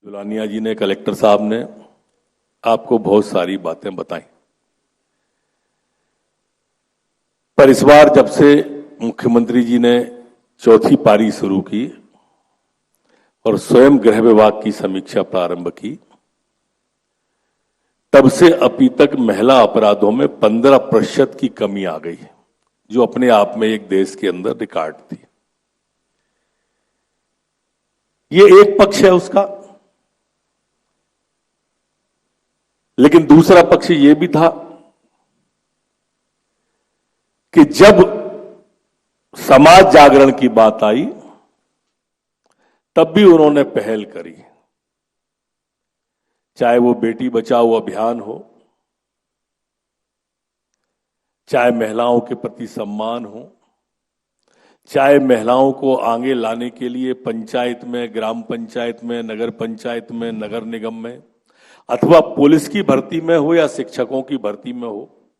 जुलानिया जी ने, कलेक्टर साहब ने आपको बहुत सारी बातें बताई, पर इस बार जब से मुख्यमंत्री जी ने चौथी पारी शुरू की और स्वयं गृह विभाग की समीक्षा प्रारंभ की, तब से अभी तक महिला अपराधों में 15% की कमी आ गई है, जो अपने आप में एक देश के अंदर रिकॉर्ड थी। ये एक पक्ष है उसका, लेकिन दूसरा पक्ष ये भी था कि जब समाज जागरण की बात आई तब भी उन्होंने पहल करी, चाहे वो बेटी बचाओ अभियान हो, चाहे महिलाओं के प्रति सम्मान हो, चाहे महिलाओं को आगे लाने के लिए पंचायत में, ग्राम पंचायत में, नगर पंचायत में, नगर निगम में, अथवा पुलिस की भर्ती में हो या शिक्षकों की भर्ती में हो,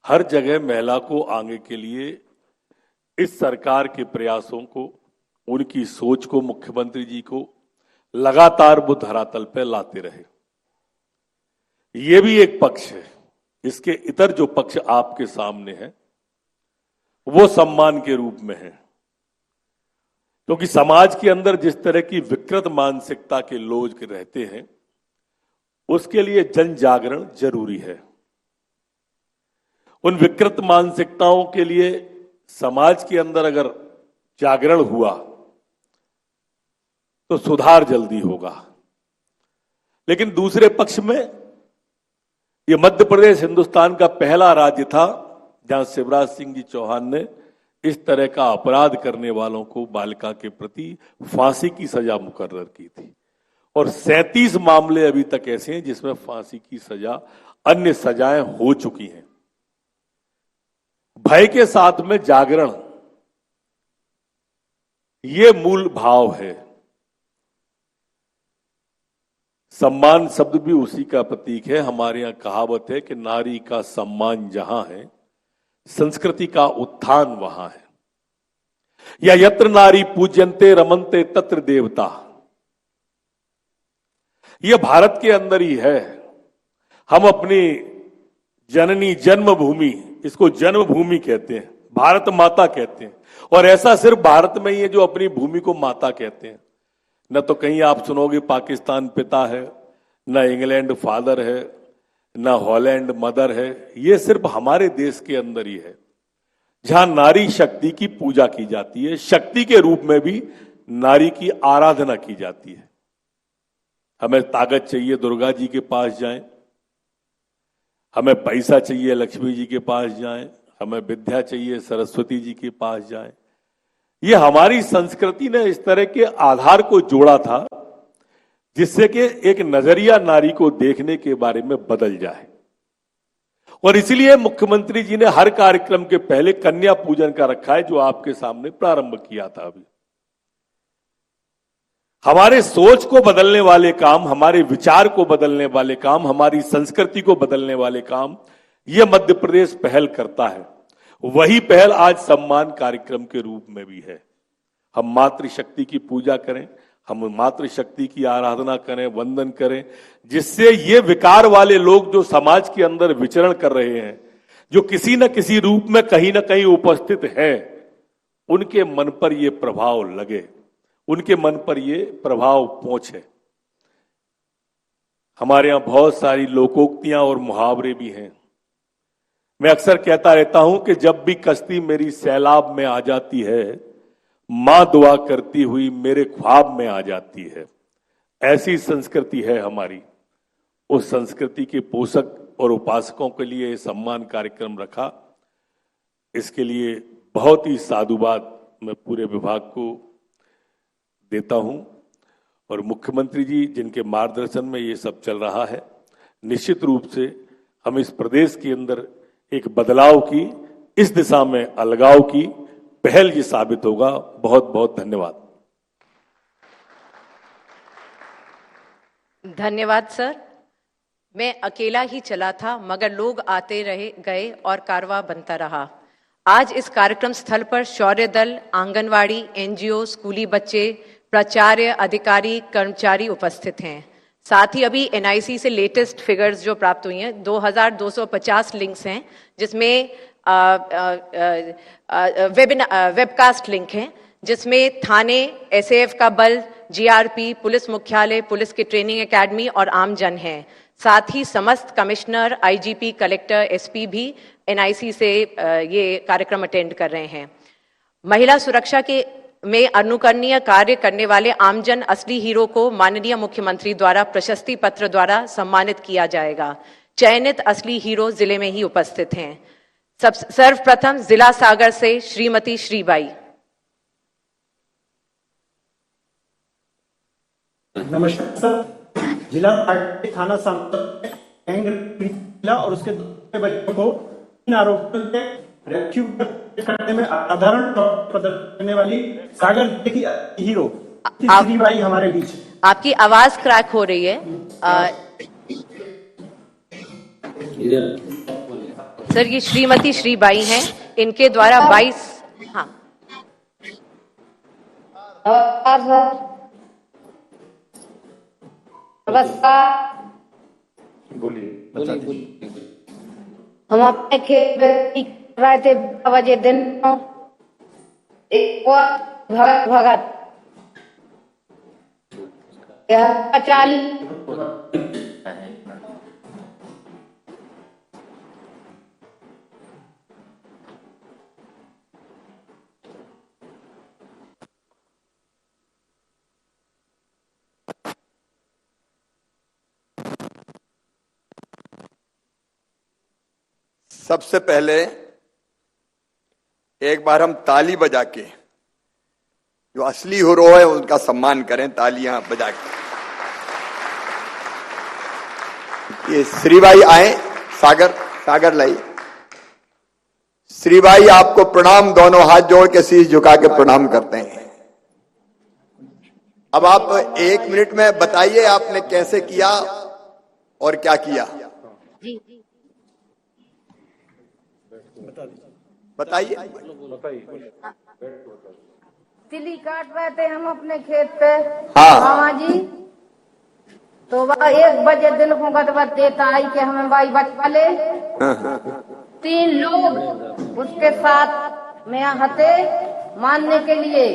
हर जगह महिला को आगे के लिए इस सरकार के प्रयासों को, उनकी सोच को, मुख्यमंत्री जी को लगातार वो धरातल पर लाते रहे। ये भी एक पक्ष है। इसके इतर जो पक्ष आपके सामने है वो सम्मान के रूप में है, क्योंकि समाज के अंदर जिस तरह की विकृत मानसिकता के लोग रहते हैं उसके लिए जन जागरण जरूरी है। उन विकृत मानसिकताओं के लिए समाज के अंदर अगर जागरण हुआ तो सुधार जल्दी होगा। लेकिन दूसरे पक्ष में यह मध्य प्रदेश हिंदुस्तान का पहला राज्य था जहां शिवराज सिंह जी चौहान ने इस तरह का अपराध करने वालों को बालिका के प्रति फांसी की सजा मुकर्रर की थी, और 37 मामले अभी तक ऐसे हैं जिसमें फांसी की सजा, अन्य सजाएं हो चुकी हैं। भय के साथ में जागरण, ये मूल भाव है। सम्मान शब्द भी उसी का प्रतीक है। हमारे यहां कहावत है कि नारी का सम्मान जहां है, संस्कृति का उत्थान वहां है। या यत्र नारी पूज्यन्ते रमन्ते तत्र देवता, यह भारत के अंदर ही है। हम अपनी जननी जन्मभूमि, इसको जन्मभूमि कहते हैं, भारत माता कहते हैं, और ऐसा सिर्फ भारत में ही है जो अपनी भूमि को माता कहते हैं। न तो कहीं आप सुनोगे पाकिस्तान पिता है, न इंग्लैंड फादर है, न हॉलैंड मदर है। ये सिर्फ हमारे देश के अंदर ही है जहां नारी शक्ति की पूजा की जाती है, शक्ति के रूप में भी नारी की आराधना की जाती है। हमें ताकत चाहिए, दुर्गा जी के पास जाएं, हमें पैसा चाहिए, लक्ष्मी जी के पास जाएं, हमें विद्या चाहिए, सरस्वती जी के पास जाएं। ये हमारी संस्कृति ने इस तरह के आधार को जोड़ा था जिससे कि एक नजरिया नारी को देखने के बारे में बदल जाए। और इसलिए मुख्यमंत्री जी ने हर कार्यक्रम के पहले कन्या पूजन का रखा है, जो आपके सामने प्रारंभ किया था। अभी हमारे सोच को बदलने वाले काम, हमारे विचार को बदलने वाले काम, हमारी संस्कृति को बदलने वाले काम यह मध्य प्रदेश पहल करता है। वही पहल आज सम्मान कार्यक्रम के रूप में भी है। हम मातृशक्ति की पूजा करें, हम मातृशक्ति की आराधना करें, वंदन करें, जिससे ये विकार वाले लोग जो समाज के अंदर विचरण कर रहे हैं, जो किसी न किसी रूप में कहीं ना कहीं उपस्थित हैं, उनके मन पर ये प्रभाव लगे, उनके मन पर ये प्रभाव पहुंचे। हमारे यहां बहुत सारी लोकोक्तियां और मुहावरे भी हैं। मैं अक्सर कहता रहता हूं कि जब भी कश्ती मेरी सैलाब में आ जाती है, मां दुआ करती हुई मेरे ख्वाब में आ जाती है। ऐसी संस्कृति है हमारी। उस संस्कृति के पोषक और उपासकों के लिए ये सम्मान कार्यक्रम रखा, इसके लिए बहुत ही साधुवाद मैं पूरे विभाग को देता हूं। और मुख्यमंत्री जी जिनके मार्गदर्शन में ये सब चल रहा है, निश्चित रूप से हम इस प्रदेश के अंदर एक बदलाव की, इस दिशा में अलगाव की पहल ये साबित होगा। बहुत बहुत धन्यवाद। धन्यवाद सर। मैं अकेला ही चला था, मगर लोग आते रहे गए और कारवां बनता रहा। आज इस कार्यक्रम स्थल पर शौर्य दल, आंगनवाड़ी, एनजीओ, स्कूली बच्चे, प्राचार्य, अधिकारी, कर्मचारी उपस्थित हैं। साथ ही अभी एनआईसी से लेटेस्ट फिगर्स जो प्राप्त हुई हैं 2250 लिंक्स हैं, जिसमें वेबकास्ट लिंक हैं, जिसमें थाने, एसएएफ का बल, जीआरपी, पुलिस मुख्यालय, पुलिस की ट्रेनिंग एकेडमी और आमजन हैं। साथ ही समस्त कमिश्नर, आईजीपी, कलेक्टर, एसपी भी एनआईसी से ये कार्यक्रम अटेंड कर रहे हैं। महिला सुरक्षा के में अनुकरणीय कार्य करने वाले आमजन असली हीरो को माननीय मुख्यमंत्री द्वारा प्रशस्ति पत्र द्वारा सम्मानित किया जाएगा। चयनित असली हीरो जिले में ही उपस्थित हैं। सर्वप्रथम जिला सागर से श्रीमती श्रीबाई। नमस्कार सर। जिला थाना जिला और उसके बच्चों को इन आरोपों से रेस्क्यू करने में असाधारण प्रदर्शन करने वाली सागर की हीरो श्रीबाई हमारे बीच। आपकी आवाज क्रैक हो रही है। सर, ये श्रीमती श्रीबाई हैं, इनके द्वारा 22 हाँ बोलिए। हम अपने खेत में रहे थे 12 बजे दिन एक और भगत 40 सबसे पहले एक बार हम ताली बजा के जो असली हीरो है उनका सम्मान करें, तालियां बजा के। ये श्रीबाई आए, सागर लाई। श्रीबाई आपको प्रणाम, दोनों हाथ जोड़ के शीश झुका के प्रणाम करते हैं। अब आप 1 मिनट में बताइए आपने कैसे किया और क्या किया, बताइए। तिली काट रहे थे हम अपने खेत पे। हाँ मामा जी, तो वह 1 बजे दिन को गदबत देता आई कि हमें भाई बचवा ले। 3 लोग उसके साथ में हथे मानने के लिए।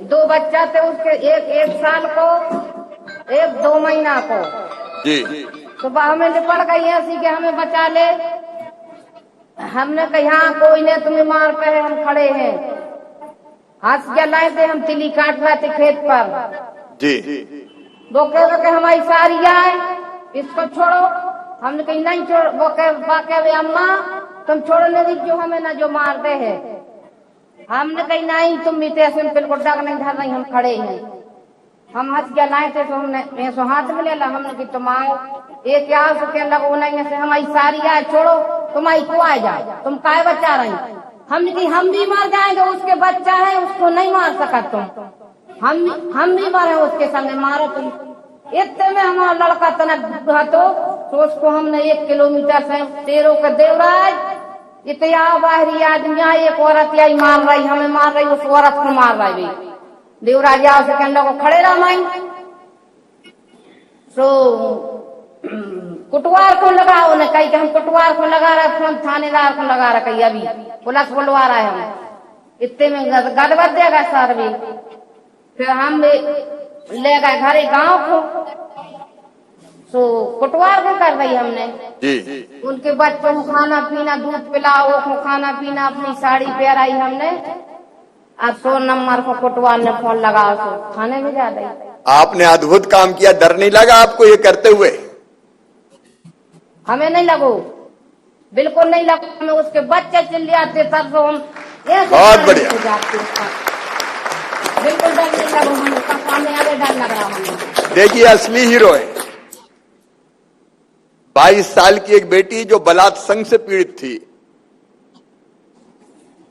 2 बच्चा थे उसके, एक 1 साल को, एक 2 महीना को जी। सुबह हमें निपट गई ऐसी कि हमें बचा ले। हमने कहा यहाँ कोई नहीं, तुम्हें मार पे है, हम खड़े हैं। हाथ जलाए थे, हम तिली काट रहे थे खेत पर जी। वो कह रहे कि हमारी सारी है, इसको छोड़ो। हमने कही नहीं छोड़। वो कह अम्मा तुम छोड़ो नहीं, जो हमें ना जो मारते हैं। हमने कही नहीं, तुम भी तैसे बिल्कुल डग नहीं धर रही, हम खड़े हैं। हम हाथ जलाए थे तो हमने ऐसो हाथ में ले ला। हमने की तुम आओ, एक क्या कह लगो नहीं से हमारी सारी है, छोड़ो, तुम्हारी को आ जाए, तुम काय बचा रही। हमने कही हम भी मर जाएंगे, उसके बच्चा है, उसको नहीं मार सका तुम। हम भी मरे उसके सामने, मारो तुम। इतने में हमारा लड़का तना तो उसको हमने 1 किलोमीटर से तेरो का देवराज इतना बाहरी आदमी, एक औरत आई मार रही, हमें मार रही, उस औरत को मार रही। देवराज आओ से कहने को खड़े रह माई। तो कुटवार को लगाओ ने कही कि हम कुटवार को लगा रहे, फोन थानेदार को लगा रहे, अभी पुलिस बुलवा रहा है। हम इतने में गड़बड़ देगा सर भी। फिर हम ले गए घरे गांव को, तो कुटवार को कर रही हमने जी। उनके बच्चों को खाना पीना, दूध पिलाओ को खाना पीना, अपनी साड़ी पहराई हमने। अब 100 नंबर को कुटवार ने फोन लगाओ तो थाने में जा रही। आपने अद्भुत काम किया, डर नहीं लगा आपको ये करते हुए? हमें नहीं लगो, बिल्कुल नहीं लगा। हमें उसके बच्चे चिल्लाते तब तो हम बहुत बढ़िया, बिल्कुल डर नहीं लगा हमें, सामने आगे डर लग रहा हमें। देखिए असली हीरो है। 22 साल की एक बेटी जो बलात्संग से पीड़ित थी,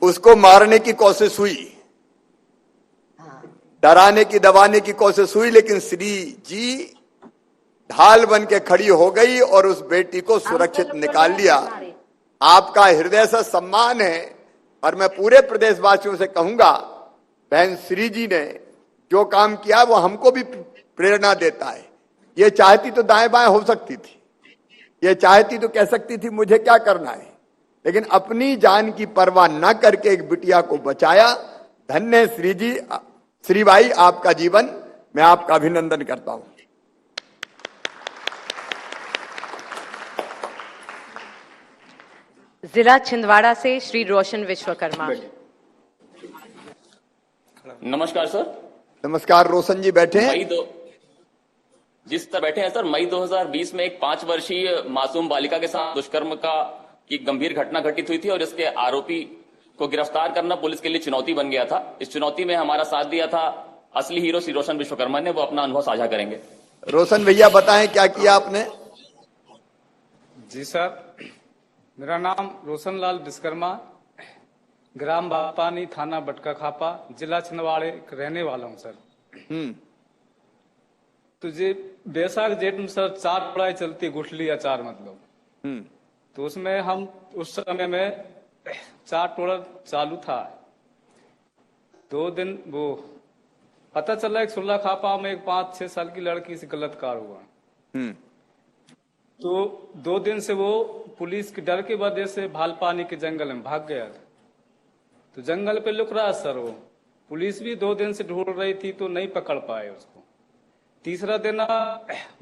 उसको मारने की कोशिश हुई, डराने की दबाने की कोशिश हुई, लेकिन श्री जी ढाल बन के खड़ी हो गई और उस बेटी को सुरक्षित निकाल लिया। आपका हृदय से सम्मान है और मैं पूरे प्रदेशवासियों से कहूंगा, बहन श्री जी ने जो काम किया वो हमको भी प्रेरणा देता है ये चाहती तो दाएं बाएं हो सकती थी, ये चाहती तो कह सकती थी मुझे क्या करना है, लेकिन अपनी जान की परवाह न करके एक बिटिया को बचाया। धन्य श्री जी, श्री भाई, आपका जीवन, मैं आपका अभिनंदन करता हूं। जिला छिंदवाड़ा से श्री रोशन विश्वकर्मा। नमस्कार सर। नमस्कार रोशन जी, बैठे हैं। जिस तरह बैठे हैं सर, मई 2020 में एक 5 वर्षीय मासूम बालिका के साथ दुष्कर्म की गंभीर घटना घटित हुई थी और इसके आरोपी को गिरफ्तार करना पुलिस के लिए चुनौती बन गया था। इस चुनौती में हमारा साथ दिया था असली हीरो श्री रोशन विश्वकर्मा ने। वो अपना अनुभव साझा करेंगे। रोशन भैया बताएं क्या किया आपने। जी सर, मेरा नाम रोशन लाल विश्वकर्मा, ग्राम बापानी, थाना बटका खापा, जिला छिंदवाड़े रहने वाला हूं सर। तो ये बैसाख जेठ में सर 4 लड़ाई चलती, गुठली अचार मतलब। तो उसमें हम उस समय में 4 टोड़ा चालू था। 2 दिन वो पता चला एक सुल्ला खापा में एक 5-6 साल की लड़की से गलत कार हुआ। तो 2 दिन से वो पुलिस के डर की वजह से भालपानी के जंगल में भाग गया था। तो जंगल पे लुक रहा सर वो। पुलिस भी 2 दिन से ढूंढ रही थी तो नहीं पकड़ पाए उसको। तीसरा दिन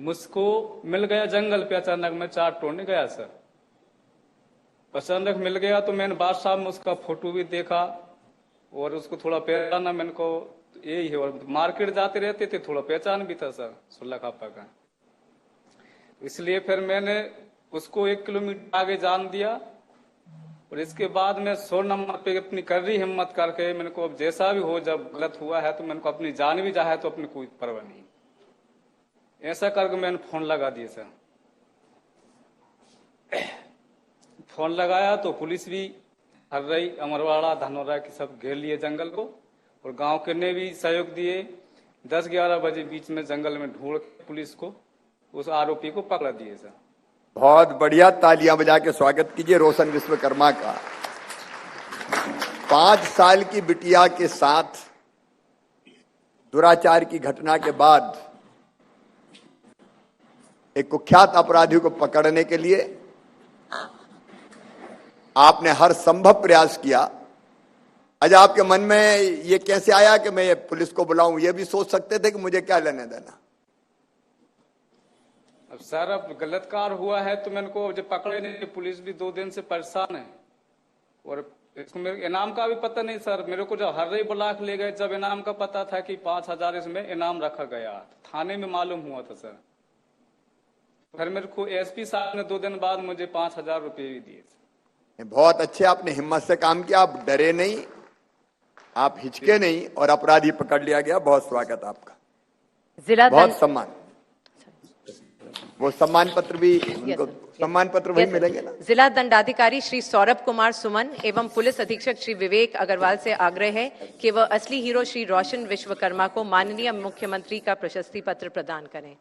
मुझको मिल गया जंगल पे, अचानक मैं 4 तोड़ने गया सर। अचानक मिल गया तो मैंने बाद साहब में उसका फोटो भी देखा और उसको थोड़ा पहचाना। मैंने को यही है, और मार्केट जाते रहते थे, थोड़ा पहचान भी था सर सुल्ला खापा का। इसलिए फिर मैंने उसको 1 किलोमीटर आगे जान दिया और इसके बाद मैं 100 नंबर पे अपनी कर रही हिम्मत करके मैंने को अब जैसा भी हो, जब गलत हुआ है तो मैंने को अपनी जान भी जाए तो अपनी कोई परवाह नहीं। ऐसा करके मैंने फोन लगा दिया सर। फोन लगाया तो पुलिस भी हर्रई, अमरवाड़ा, धनौरा की सब घेर लिए जंगल को और गांव के ने भी सहयोग दिए। 10-11 बजे बीच में जंगल में ढूंढ पुलिस को उस आरोपी को पकड़ दिए सर। बहुत बढ़िया, तालियां बजा के स्वागत कीजिए रोशन विश्वकर्मा का। 5 साल की बिटिया के साथ दुराचार की घटना के बाद एक कुख्यात अपराधी को पकड़ने के लिए आपने हर संभव प्रयास किया। आज आपके मन में ये कैसे आया कि मैं पुलिस को बुलाऊं? ये भी सोच सकते थे कि मुझे क्या लेने देना। अब सर अब गलत कार हुआ है तो मैंने को जब पकड़े नहीं, पुलिस भी 2 दिन से परेशान है और इसको मेरे इनाम का भी पता नहीं सर। मेरे को जब हर्रई ब्लॉक ले गए, जब इनाम का पता था कि 5000 इसमें इनाम रखा गया, थाने में मालूम हुआ था सर। फिर मेरे को एसपी साहब ने 2 दिन बाद मुझे 5000 रुपये भी दिए। बहुत अच्छे, आपने हिम्मत से काम किया, आप डरे नहीं, आप हिचके नहीं और अपराधी पकड़ लिया गया। बहुत स्वागत आपका, जिला बहुत सम्मान। वो सम्मान पत्र भी उनको सम्मान पत्र वही मिलेंगे ना। जिला दंडाधिकारी श्री सौरभ कुमार सुमन एवं पुलिस अधीक्षक श्री विवेक अग्रवाल से आग्रह है कि वह असली हीरो श्री रोशन विश्वकर्मा को माननीय मुख्यमंत्री का प्रशस्ति पत्र प्रदान करें।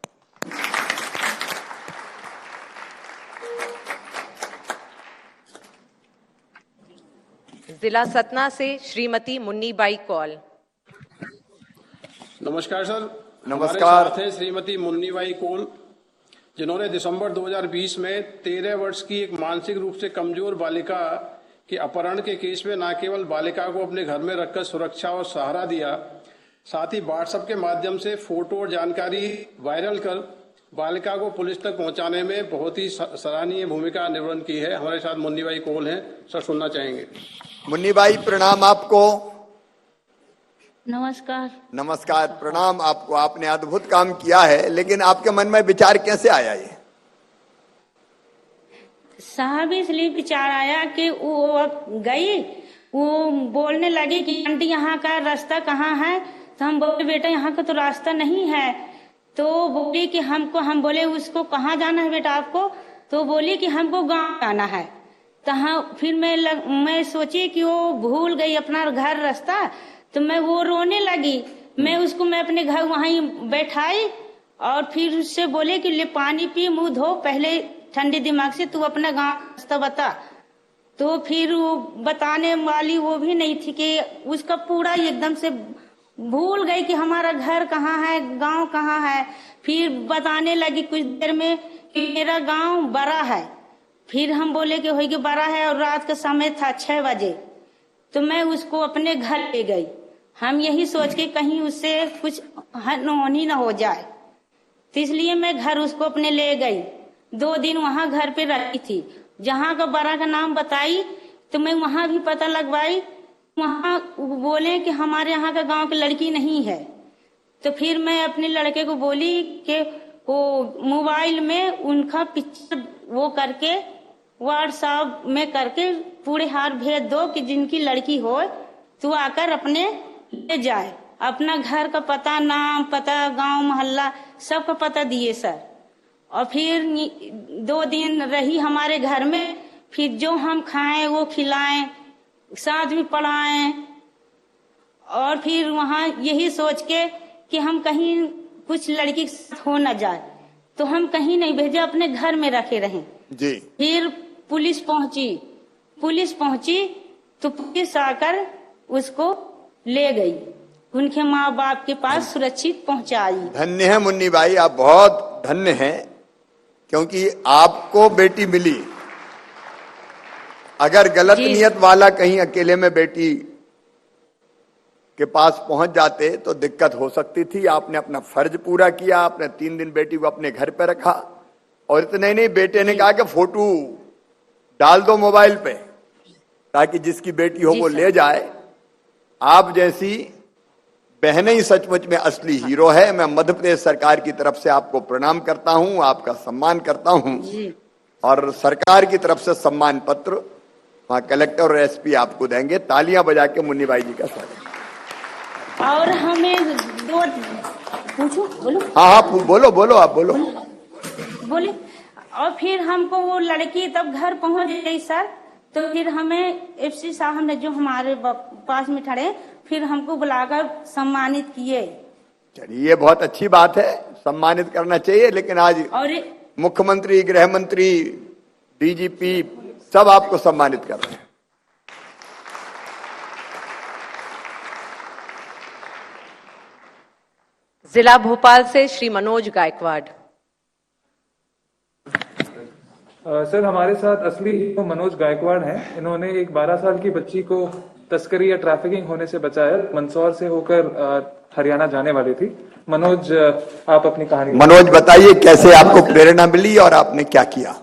जिला सतना से श्रीमती मुन्नीबाई कौल। नमस्कार सर। नमस्कार। हमारे साथ है श्रीमती मुन्नीबाई कौल, जिन्होंने दिसंबर 2020 में 13 वर्ष की एक मानसिक रूप से कमजोर बालिका के अपहरण के केस में न केवल बालिका को अपने घर में रखकर सुरक्षा और सहारा दिया, साथ ही व्हाट्सएप के माध्यम से फोटो और जानकारी वायरल कर बालिका को पुलिस तक पहुंचाने में बहुत ही सराहनीय भूमिका निर्वहन की है। हमारे साथ मुन्नीबाई कौल हैं सर, सुनना चाहेंगे। मुन्नीबाई प्रणाम आपको। नमस्कार। नमस्कार, प्रणाम आपको। आपने अद्भुत काम किया है, लेकिन आपके मन में विचार कैसे आया? ये साहब इसलिए विचार आया कि वो गई, वो बोलने लगी कि आंटी यहाँ का रास्ता कहाँ है, तो हम बोले बेटा यहाँ का तो रास्ता नहीं है। तो बोली कि हम बोले उसको कहाँ जाना है बेटा आपको, तो बोली कि हमको गांव जाना है। तो हाँ, फिर मैं सोची कि वो भूल गई अपना घर रास्ता, तो मैं वो रोने लगी। मैं अपने घर वहीं बैठाई और फिर उससे बोले कि ले पानी पी, मुंह धो, पहले ठंडे दिमाग से तू अपना गांव रास्ता बता। तो फिर वो बताने वाली वो भी नहीं थी कि उसका पूरा एकदम से भूल गई कि हमारा घर कहाँ है, गांव कहाँ है। फिर बताने लगी कुछ देर में कि मेरा गांव बड़ा है। फिर हम बोले कि होगी बड़ा है, और रात का समय था 6 बजे। तो मैं उसको अपने घर ले गई, हम यही सोच के कहीं उससे कुछ अनहोनी ना हो जाए, तो इसलिए मैं घर उसको अपने ले गई। 2 दिन वहां घर पे रही थी। जहाँ का बड़ा का नाम बताई तो मैं वहां भी पता लगवाई, वहां बोले कि हमारे यहाँ का गांव की लड़की नहीं है। तो फिर मैं अपने लड़के को बोली कि वो मोबाइल में उनका पिक्चर वो करके व्हाट्सएप में करके पूरे हार भेज दो कि जिनकी लड़की हो तो आकर अपने ले जाए। अपना घर का पता, नाम पता, गांव मोहल्ला सबका पता दिए सर। और फिर 2 दिन रही हमारे घर में। फिर जो हम खाएं वो खिलाएं, साथ में पढ़ाएं। और फिर वहां यही सोच के कि हम कहीं कुछ लड़की के साथ हो न जाए, तो हम कहीं नहीं भेजे, अपने घर में रखे रहें जी। फिर पुलिस पहुंची तो पुलिस आकर उसको ले गई, उनके माँ बाप के पास सुरक्षित पहुंचाई। धन्य है मुन्नी भाई, आप बहुत धन्य हैं, क्योंकि आपको बेटी मिली। अगर गलत नियत वाला कहीं अकेले में बेटी के पास पहुंच जाते तो दिक्कत हो सकती थी। आपने अपना फर्ज पूरा किया, आपने 3 दिन बेटी को अपने घर पे रखा। और इतने नहीं, बेटे ने कहा कि फोटो डाल दो मोबाइल पे ताकि जिसकी बेटी हो वो ले जाए। आप जैसी बहनें ही सचमुच में असली हीरो है। मैं मध्य प्रदेश सरकार की तरफ से आपको प्रणाम करता हूं, आपका सम्मान करता हूं। और सरकार की तरफ से सम्मान पत्र वहां कलेक्टर और एसपी आपको देंगे। तालियां बजा के मुन्नी बाई जी का स्वागत। और हमें पूछो, बोलो। हाँ, बोलो, आप बोलो। बोले। और फिर हमको वो लड़की तब घर पहुंच गई सर। तो फिर हमें एफसी साहब ने जो हमारे पास में खड़े, फिर हमको बुलाकर सम्मानित किए। चलिए, ये बहुत अच्छी बात है, सम्मानित करना चाहिए। लेकिन आज मुख्यमंत्री, गृह मंत्री, डीजीपी सब आपको सम्मानित कर रहे हैं। जिला भोपाल से श्री मनोज गायकवाड़। सर, हमारे साथ असली हीरो मनोज गायकवाड़ हैं। इन्होंने एक 12 साल की बच्ची को तस्करी या ट्रैफिकिंग होने से बचाया। मंदसौर से होकर हरियाणा जाने वाली थी। मनोज, आप अपनी कहानी। मनोज, बताइए कैसे आपको प्रेरणा मिली और आपने क्या किया।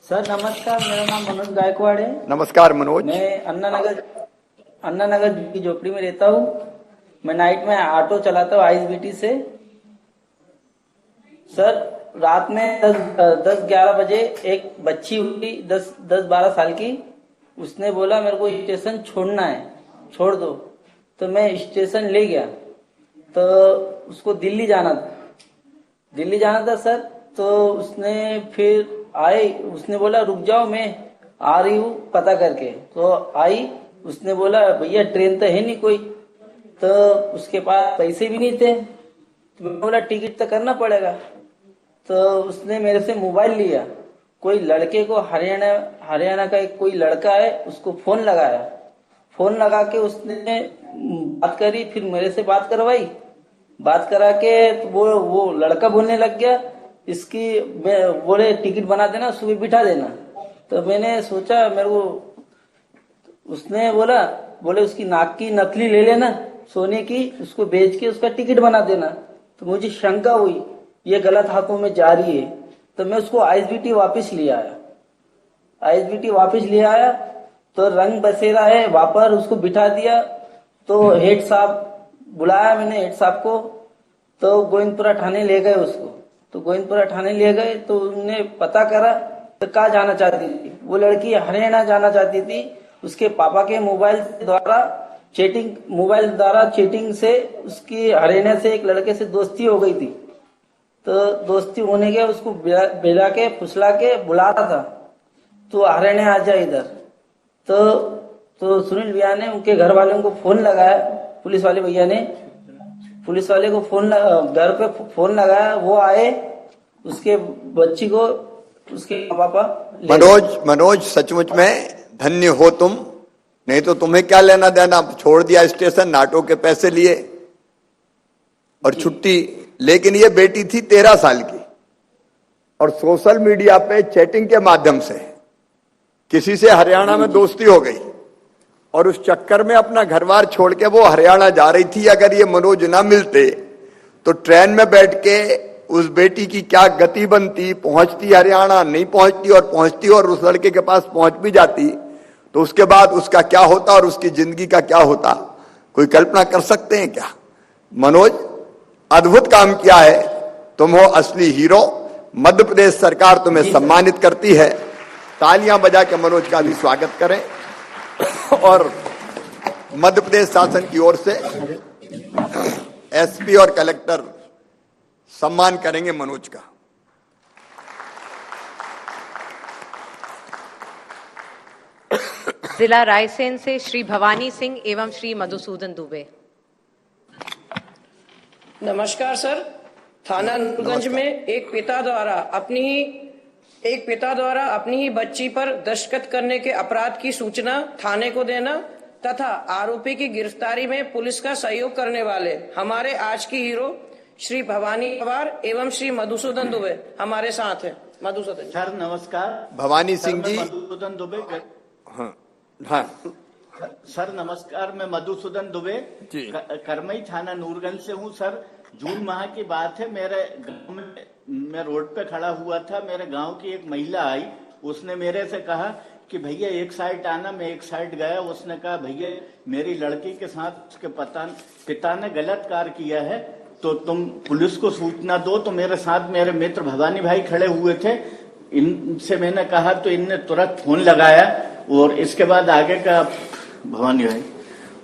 सर नमस्कार, मेरा नाम मनोज गायकवाड़ है। नमस्कार मनोज। मैं अन्ना नगर की झोपड़ी में रहता हूँ। मैं नाइट में ऑटो चलाता हूँ आईएसबीटी से। सर रात में 10-11 बजे एक बच्ची हुई 10-12 साल की। उसने बोला मेरे को स्टेशन छोड़ना है, छोड़ दो। तो मैं स्टेशन ले गया। तो उसको दिल्ली जाना था सर। तो उसने फिर उसने बोला रुक जाओ, मैं आ रही हूँ पता करके। तो आई, उसने बोला भैया ट्रेन तो है नहीं कोई। तो उसके पास पैसे भी नहीं थे। तो मैं बोला टिकट तो करना पड़ेगा। तो उसने मेरे से मोबाइल लिया। कोई लड़के को हरियाणा का एक कोई लड़का है, उसको फोन लगाया। फोन लगा के उसने बात करी, फिर मेरे से बात करवाई। बात करा के तो वो लड़का बोलने लग गया, इसकी बोले टिकट बना देना, सुबह बिठा देना। तो मैंने सोचा, मेरे को उसने बोले उसकी नाक की नकली ले लेना सोने की, उसको बेच के उसका टिकट बना देना। तो मुझे शंका हुई ये गलत हाथों में जा रही है। तो मैं उसको आईएसबीटी वापस ले आया। तो रंग बसेरा है, वहां पर उसको बिठा दिया। तो हेड साहब बुलाया मैंने, हेड साहब को। तो गोविंदपुरा थाने ले गए उसको। तो गोविंदपुरा थाने ले गए तो उन्होंने पता करा तो कहाँ जाना चाहती थी। वो लड़की हरियाणा जाना चाहती थी। उसके पापा के मोबाइल द्वारा चीटिंग से उसकी हरियाणा से एक लड़के से दोस्ती हो गई थी। तो दोस्ती होने के उसको बेला के फुसला के बुला रहा था, तो हरियाणा आ जा इधर। तो सुनील भैया ने उनके घर वालों को फोन लगाया, पुलिस वाले भैया ने पुलिस वाले को घर पे फोन लगाया। वो आए, उसके बच्ची को उसके पापा। मनोज, सचमुच में धन्य हो तुम। नहीं तो तुम्हें क्या लेना देना, छोड़ दिया स्टेशन, नाटो के पैसे लिए और छुट्टी। लेकिन ये बेटी थी 13 साल की और सोशल मीडिया पे चैटिंग के माध्यम से किसी से हरियाणा में दोस्ती हो गई और उस चक्कर में अपना घरबार छोड़ के वो हरियाणा जा रही थी। अगर ये मनोज ना मिलते तो ट्रेन में बैठ के उस बेटी की क्या गति बनती, पहुंचती हरियाणा, नहीं पहुंचती, और पहुंचती और उस लड़के के पास पहुंच भी जाती तो उसके बाद उसका क्या होता और उसकी जिंदगी का क्या होता, कोई कल्पना कर सकते हैं क्या? मनोज, अद्भुत काम किया है, तुम हो असली हीरो। मध्य प्रदेश सरकार तुम्हें सम्मानित करती है। तालियां बजा के मनोज का भी स्वागत करें और मध्य प्रदेश शासन की ओर से एसपी और कलेक्टर सम्मान करेंगे मनोज का। जिला रायसेन से श्री भवानी सिंह एवं श्री मधुसूदन दुबे। नमस्कार सर। थाना नूरगंज में एक पिता द्वारा अपनी ही बच्ची पर दस्तखत करने के अपराध की सूचना थाने को देना तथा आरोपी की गिरफ्तारी में पुलिस का सहयोग करने वाले हमारे आज की हीरो श्री भवानी पवार एवं श्री मधुसूदन दुबे हमारे साथ हैं। मधुसूदन सर नमस्कार। भवानी सिंह जी। मधुसूदन दुबे। हाँ सर नमस्कार, मैं मधुसूदन दुबे करमई थाना नूरगंज से हूँ। सर जून माह की बात है, मेरे गांव में मैं रोड पे खड़ा हुआ था, मेरे गांव की एक महिला आई, उसने मेरे से कहा कि भैया एक साइड आना। मैं एक साइड गया, उसने कहा भैया मेरी लड़की के साथ उसके पिता ने गलत कार्य किया है तो तुम पुलिस को सूचना दो। तो मेरे साथ मेरे मित्र भवानी भाई खड़े हुए थे, इनसे मैंने कहा तो इनने तुरंत फोन लगाया और इसके बाद आगे का भवानी भाई।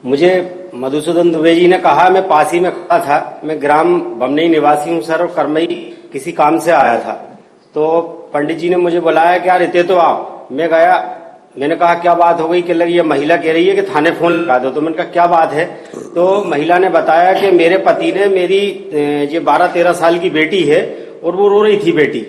मुझे मधुसूदन दुबे जी ने कहा, मैं पास ही में खड़ा था, मैं ग्राम बमनई निवासी हूँ सर और करमई किसी काम से आया था। तो पंडित जी ने मुझे बुलाया कि यार इतने तो आओ। मैं गया, मैंने कहा क्या बात हो गई? कि लगी ये महिला कह रही है कि थाने फोन लगा दो। तो मैंने कहा क्या बात है? तो महिला ने बताया कि मेरे पति ने मेरी ये 12-13 साल की बेटी है और वो रो रही थी बेटी,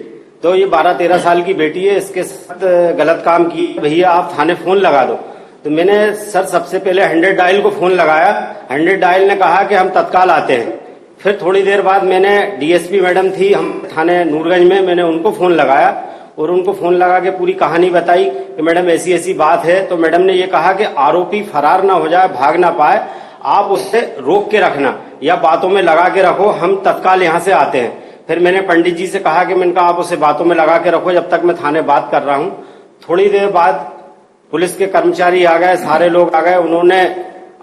तो ये 12-13 साल की बेटी है, इसके साथ गलत काम की, भैया आप थाने फोन लगा दो। तो मैंने सर सबसे पहले 100 डायल को फोन लगाया। 100 डायल ने कहा कि हम तत्काल आते हैं। फिर थोड़ी देर बाद मैंने डीएसपी मैडम थी हम थाने नूरगंज में, मैंने उनको फोन लगाया और उनको फोन लगा के पूरी कहानी बताई कि मैडम ऐसी ऐसी बात है। तो मैडम ने ये कहा कि आरोपी फरार ना हो जाए, भाग ना पाए, आप उससे रोक के रखना या बातों में लगा के रखो, हम तत्काल यहाँ से आते हैं। फिर मैंने पंडित जी से कहा कि मैंने कहा आप उसे बातों में लगा के रखो जब तक मैं थाने बात कर रहा हूँ। थोड़ी देर बाद पुलिस के कर्मचारी आ गए, सारे लोग आ गए, उन्होंने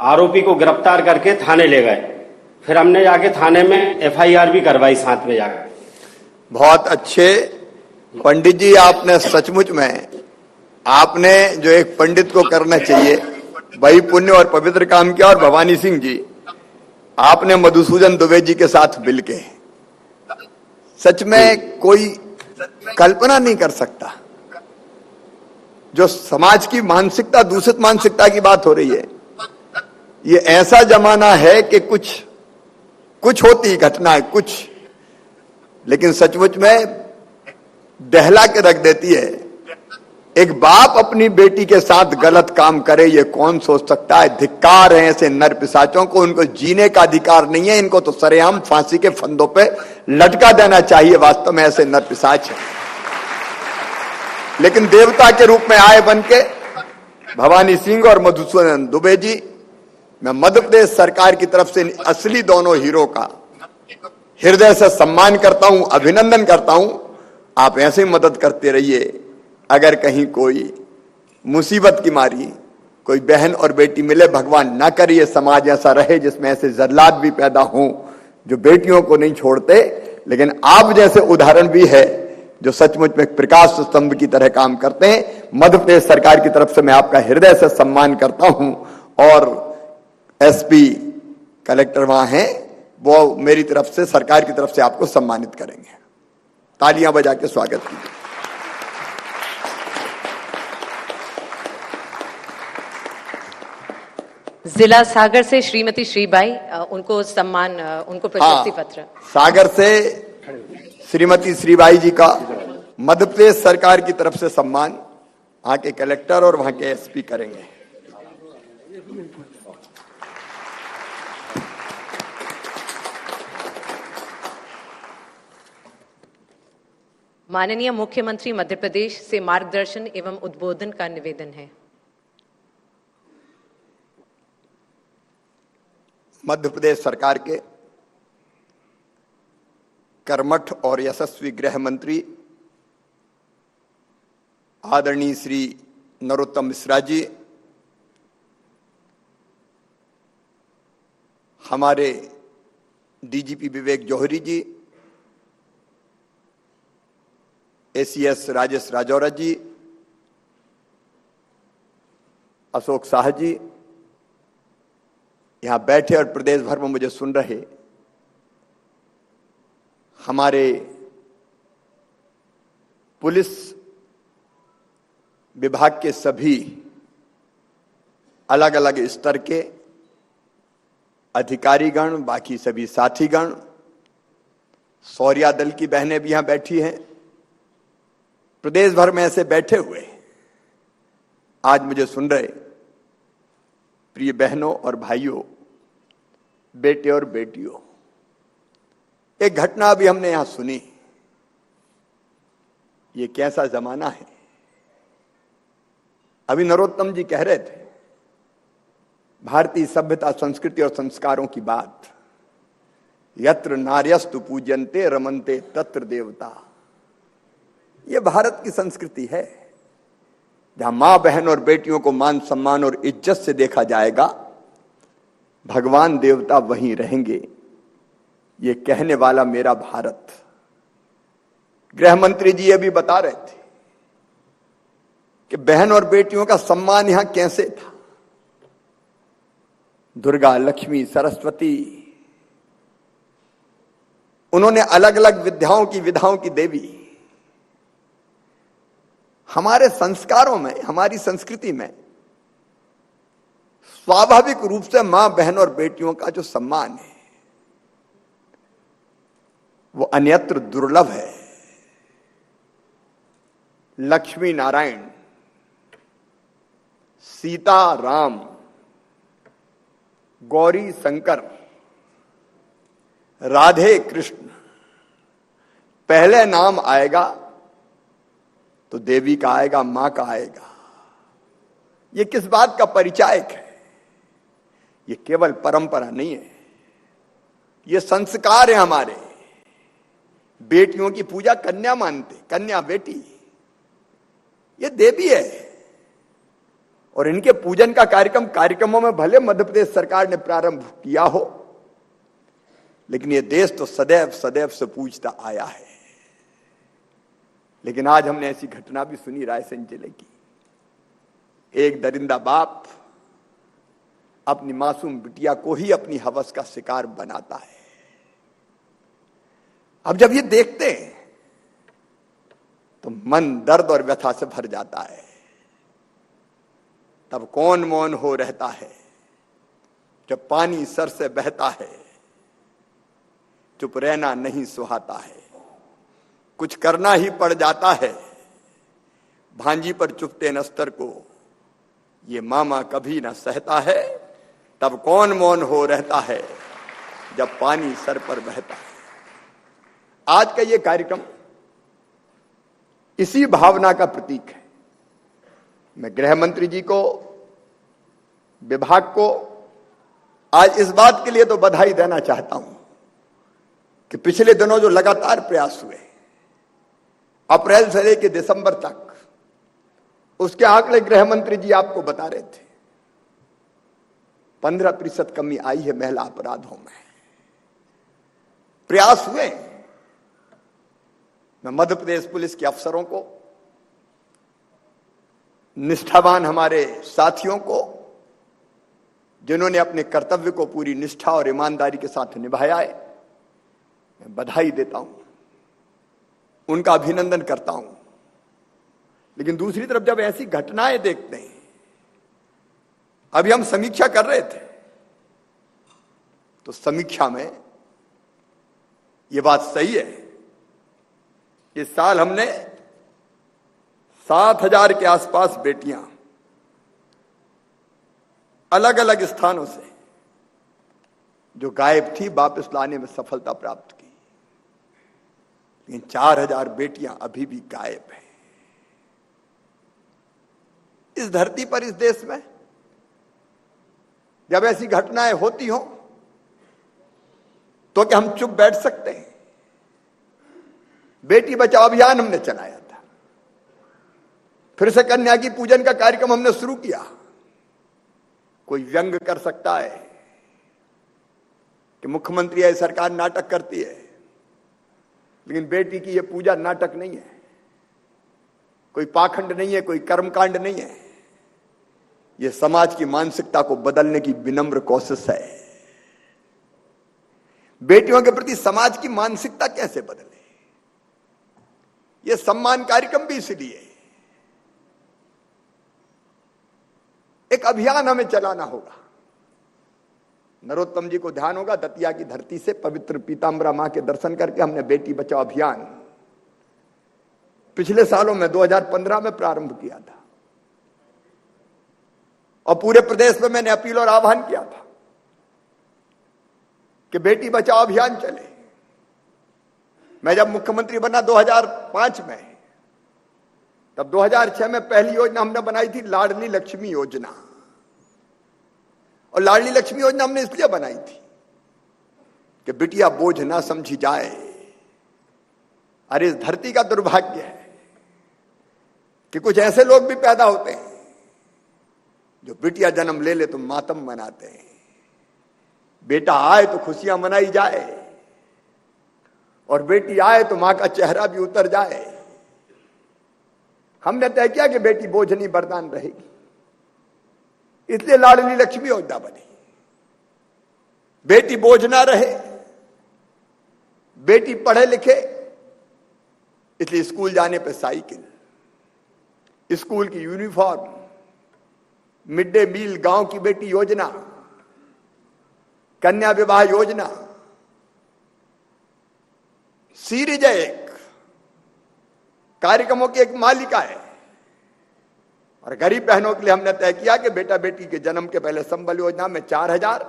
आरोपी को गिरफ्तार करके थाने ले गए। फिर हमने जाके थाने में एफआईआर भी करवाई साथ में जाकर। बहुत अच्छे पंडित जी, आपने सचमुच में आपने जो एक पंडित को करना चाहिए वही पुण्य और पवित्र काम किया। और भवानी सिंह जी, आपने मधुसूदन दुबे जी के साथ मिलके सच में कोई कल्पना नहीं कर सकता जो समाज की मानसिकता, दूषित मानसिकता की बात हो रही है। ये ऐसा जमाना है कि कुछ होती घटनाएं कुछ, लेकिन सचमुच में दहला के रख देती है। एक बाप अपनी बेटी के साथ गलत काम करे, ये कौन सोच सकता है? धिक्कार है ऐसे नर पिशाचों को, उनको जीने का अधिकार नहीं है, इनको तो सरेआम फांसी के फंदों पे लटका देना चाहिए। वास्तव में ऐसे नर पिशाच है, लेकिन देवता के रूप में आए बन के भवानी सिंह और मधुसूदन दुबे जी, मैं मध्य प्रदेश सरकार की तरफ से असली दोनों हीरो का हृदय से सम्मान करता हूं, अभिनंदन करता हूं। आप ऐसे ही मदद करते रहिए। अगर कहीं कोई मुसीबत की मारी कोई बहन और बेटी मिले, भगवान ना करिए समाज ऐसा रहे जिसमें ऐसे जल्लाद भी पैदा हों जो बेटियों को नहीं छोड़ते, लेकिन आप जैसे उदाहरण भी है जो सचमुच में प्रकाश स्तंभ की तरह काम करते हैं। मध्य प्रदेश सरकार की तरफ से मैं आपका हृदय से सम्मान करता हूं और एसपी कलेक्टर वहां हैं, वो मेरी तरफ से, सरकार की तरफ से आपको सम्मानित करेंगे। तालियां बजा के स्वागत कीजिए। जिला सागर से श्रीमती श्रीबाई, उनको सम्मान, उनको प्रशस्ति पत्र। सागर से श्रीमती श्रीबाई जी का मध्य प्रदेश सरकार की तरफ से सम्मान वहां के कलेक्टर और वहां के एसपी करेंगे। माननीय मुख्यमंत्री मध्य प्रदेश से मार्गदर्शन एवं उद्बोधन का निवेदन है। मध्य प्रदेश सरकार के कर्मठ और यशस्वी गृह मंत्री आदरणीय श्री नरोत्तम मिश्रा जी, हमारे डीजीपी विवेक जौहरी जी, एसीएस राजेश राजौरा जी, अशोक शाह जी, यहां बैठे और प्रदेश भर में मुझे सुन रहे हमारे पुलिस विभाग के सभी अलग अलग स्तर के अधिकारीगण, बाकी सभी साथीगण, शौर्या दल की बहनें भी यहां बैठी हैं, प्रदेश भर में ऐसे बैठे हुए आज मुझे सुन रहे प्रिय बहनों और भाइयों, बेटे और बेटियों, एक घटना अभी हमने यहां सुनी। ये कैसा जमाना है। अभी नरोत्तम जी कह रहे थे भारतीय सभ्यता, संस्कृति और संस्कारों की बात। यत्र नार्यस्तु पूज्यन्ते रमन्ते तत्र देवता। ये भारत की संस्कृति है जहां मां, बहन और बेटियों को मान, सम्मान और इज्जत से देखा जाएगा, भगवान देवता वहीं रहेंगे। ये कहने वाला मेरा भारत। गृह मंत्री जी ये भी बता रहे थे कि बहन और बेटियों का सम्मान यहां कैसे था। दुर्गा, लक्ष्मी, सरस्वती, उन्होंने अलग अलग विधाओं की देवी। हमारे संस्कारों में, हमारी संस्कृति में स्वाभाविक रूप से मां, बहन और बेटियों का जो सम्मान है वो अन्यत्र दुर्लभ है। लक्ष्मी नारायण, सीता राम, गौरी शंकर, राधे कृष्ण, पहले नाम आएगा तो देवी का आएगा, मां का आएगा। ये किस बात का परिचायक है? ये केवल परंपरा नहीं है, ये संस्कार है हमारे। बेटियों की पूजा कन्या मानते, कन्या बेटी, ये देवी है। और इनके पूजन का कार्यक्रमों में भले मध्य प्रदेश सरकार ने प्रारंभ किया हो, लेकिन ये देश तो सदैव सदैव से पूजता आया है। लेकिन आज हमने ऐसी घटना भी सुनी रायसेन जिले की। एक दरिंदा बाप अपनी मासूम बिटिया को ही अपनी हवस का शिकार बनाता है। अब जब ये देखते हैं तो मन दर्द और व्यथा से भर जाता है। तब कौन मौन हो रहता है जब पानी सर से बहता है। चुप रहना नहीं सुहाता है, कुछ करना ही पड़ जाता है। भांजी पर चुपते नस्तर को ये मामा कभी ना सहता है। तब कौन मौन हो रहता है जब पानी सर पर बहता है। आज का ये कार्यक्रम इसी भावना का प्रतीक है। मैं गृह मंत्री जी को, विभाग को आज इस बात के लिए तो बधाई देना चाहता हूं कि पिछले दिनों जो लगातार प्रयास हुए, अप्रैल से लेकर दिसंबर तक, उसके आंकड़े गृह मंत्री जी आपको बता रहे थे। 15% कमी आई है महिला अपराधों में। प्रयास हुए। मैं मध्य प्रदेश पुलिस के अफसरों को, निष्ठावान हमारे साथियों को, जिन्होंने अपने कर्तव्य को पूरी निष्ठा और ईमानदारी के साथ निभाया है, मैं बधाई देता हूं, उनका अभिनंदन करता हूं। लेकिन दूसरी तरफ जब ऐसी घटनाएं देखते हैं, अभी हम समीक्षा कर रहे थे, तो समीक्षा में यह बात सही है, इस साल हमने 7,000 के आसपास बेटियां अलग अलग स्थानों से जो गायब थी वापस लाने में सफलता प्राप्त की, लेकिन 4000 बेटियां अभी भी गायब हैं इस धरती पर, इस देश में। जब ऐसी घटनाएं होती हो तो क्या हम चुप बैठ सकते हैं? बेटी बचाओ अभियान हमने चलाया था, फिर से कन्या की पूजन का कार्यक्रम हमने शुरू किया। कोई व्यंग कर सकता है कि मुख्यमंत्री है, सरकार नाटक करती है, लेकिन बेटी की यह पूजा नाटक नहीं है, कोई पाखंड नहीं है, कोई कर्मकांड नहीं है। यह समाज की मानसिकता को बदलने की विनम्र कोशिश है। बेटियों के प्रति समाज की मानसिकता कैसे बदले, यह सम्मान कार्यक्रम भी इसलिए एक अभियान हमें चलाना होगा। नरोत्तम जी को ध्यान होगा, दतिया की धरती से पवित्र पीताम्बरा मां के दर्शन करके हमने बेटी बचाओ अभियान पिछले सालों में 2015 में प्रारंभ किया था, और पूरे प्रदेश में मैंने अपील और आह्वान किया था कि बेटी बचाओ अभियान चले। मैं जब मुख्यमंत्री बना 2005 में, तब 2006 में पहली योजना हमने बनाई थी लाडली लक्ष्मी योजना। और लाडली लक्ष्मी योजना हमने इसलिए बनाई थी कि बिटिया बोझ ना समझी जाए। अरे इस धरती का दुर्भाग्य है कि कुछ ऐसे लोग भी पैदा होते हैं जो बिटिया जन्म ले ले तो मातम मनाते हैं। बेटा आए तो खुशियां मनाई जाए, और बेटी आए तो मां का चेहरा भी उतर जाए। हमने तय किया कि बेटी बोझ नहीं बरदान रहेगी, इसलिए लाडली लक्ष्मी योजना बनी। बेटी बोझ ना रहे, बेटी पढ़े लिखे, इसलिए स्कूल जाने पे साइकिल, स्कूल की यूनिफॉर्म, मिड डे मील, गांव की बेटी योजना, कन्या विवाह योजना, सीरीज है एक, कार्यक्रमों की एक मालिका है। और गरीब बहनों के लिए हमने तय किया कि बेटा बेटी के जन्म के पहले संबल योजना में 4000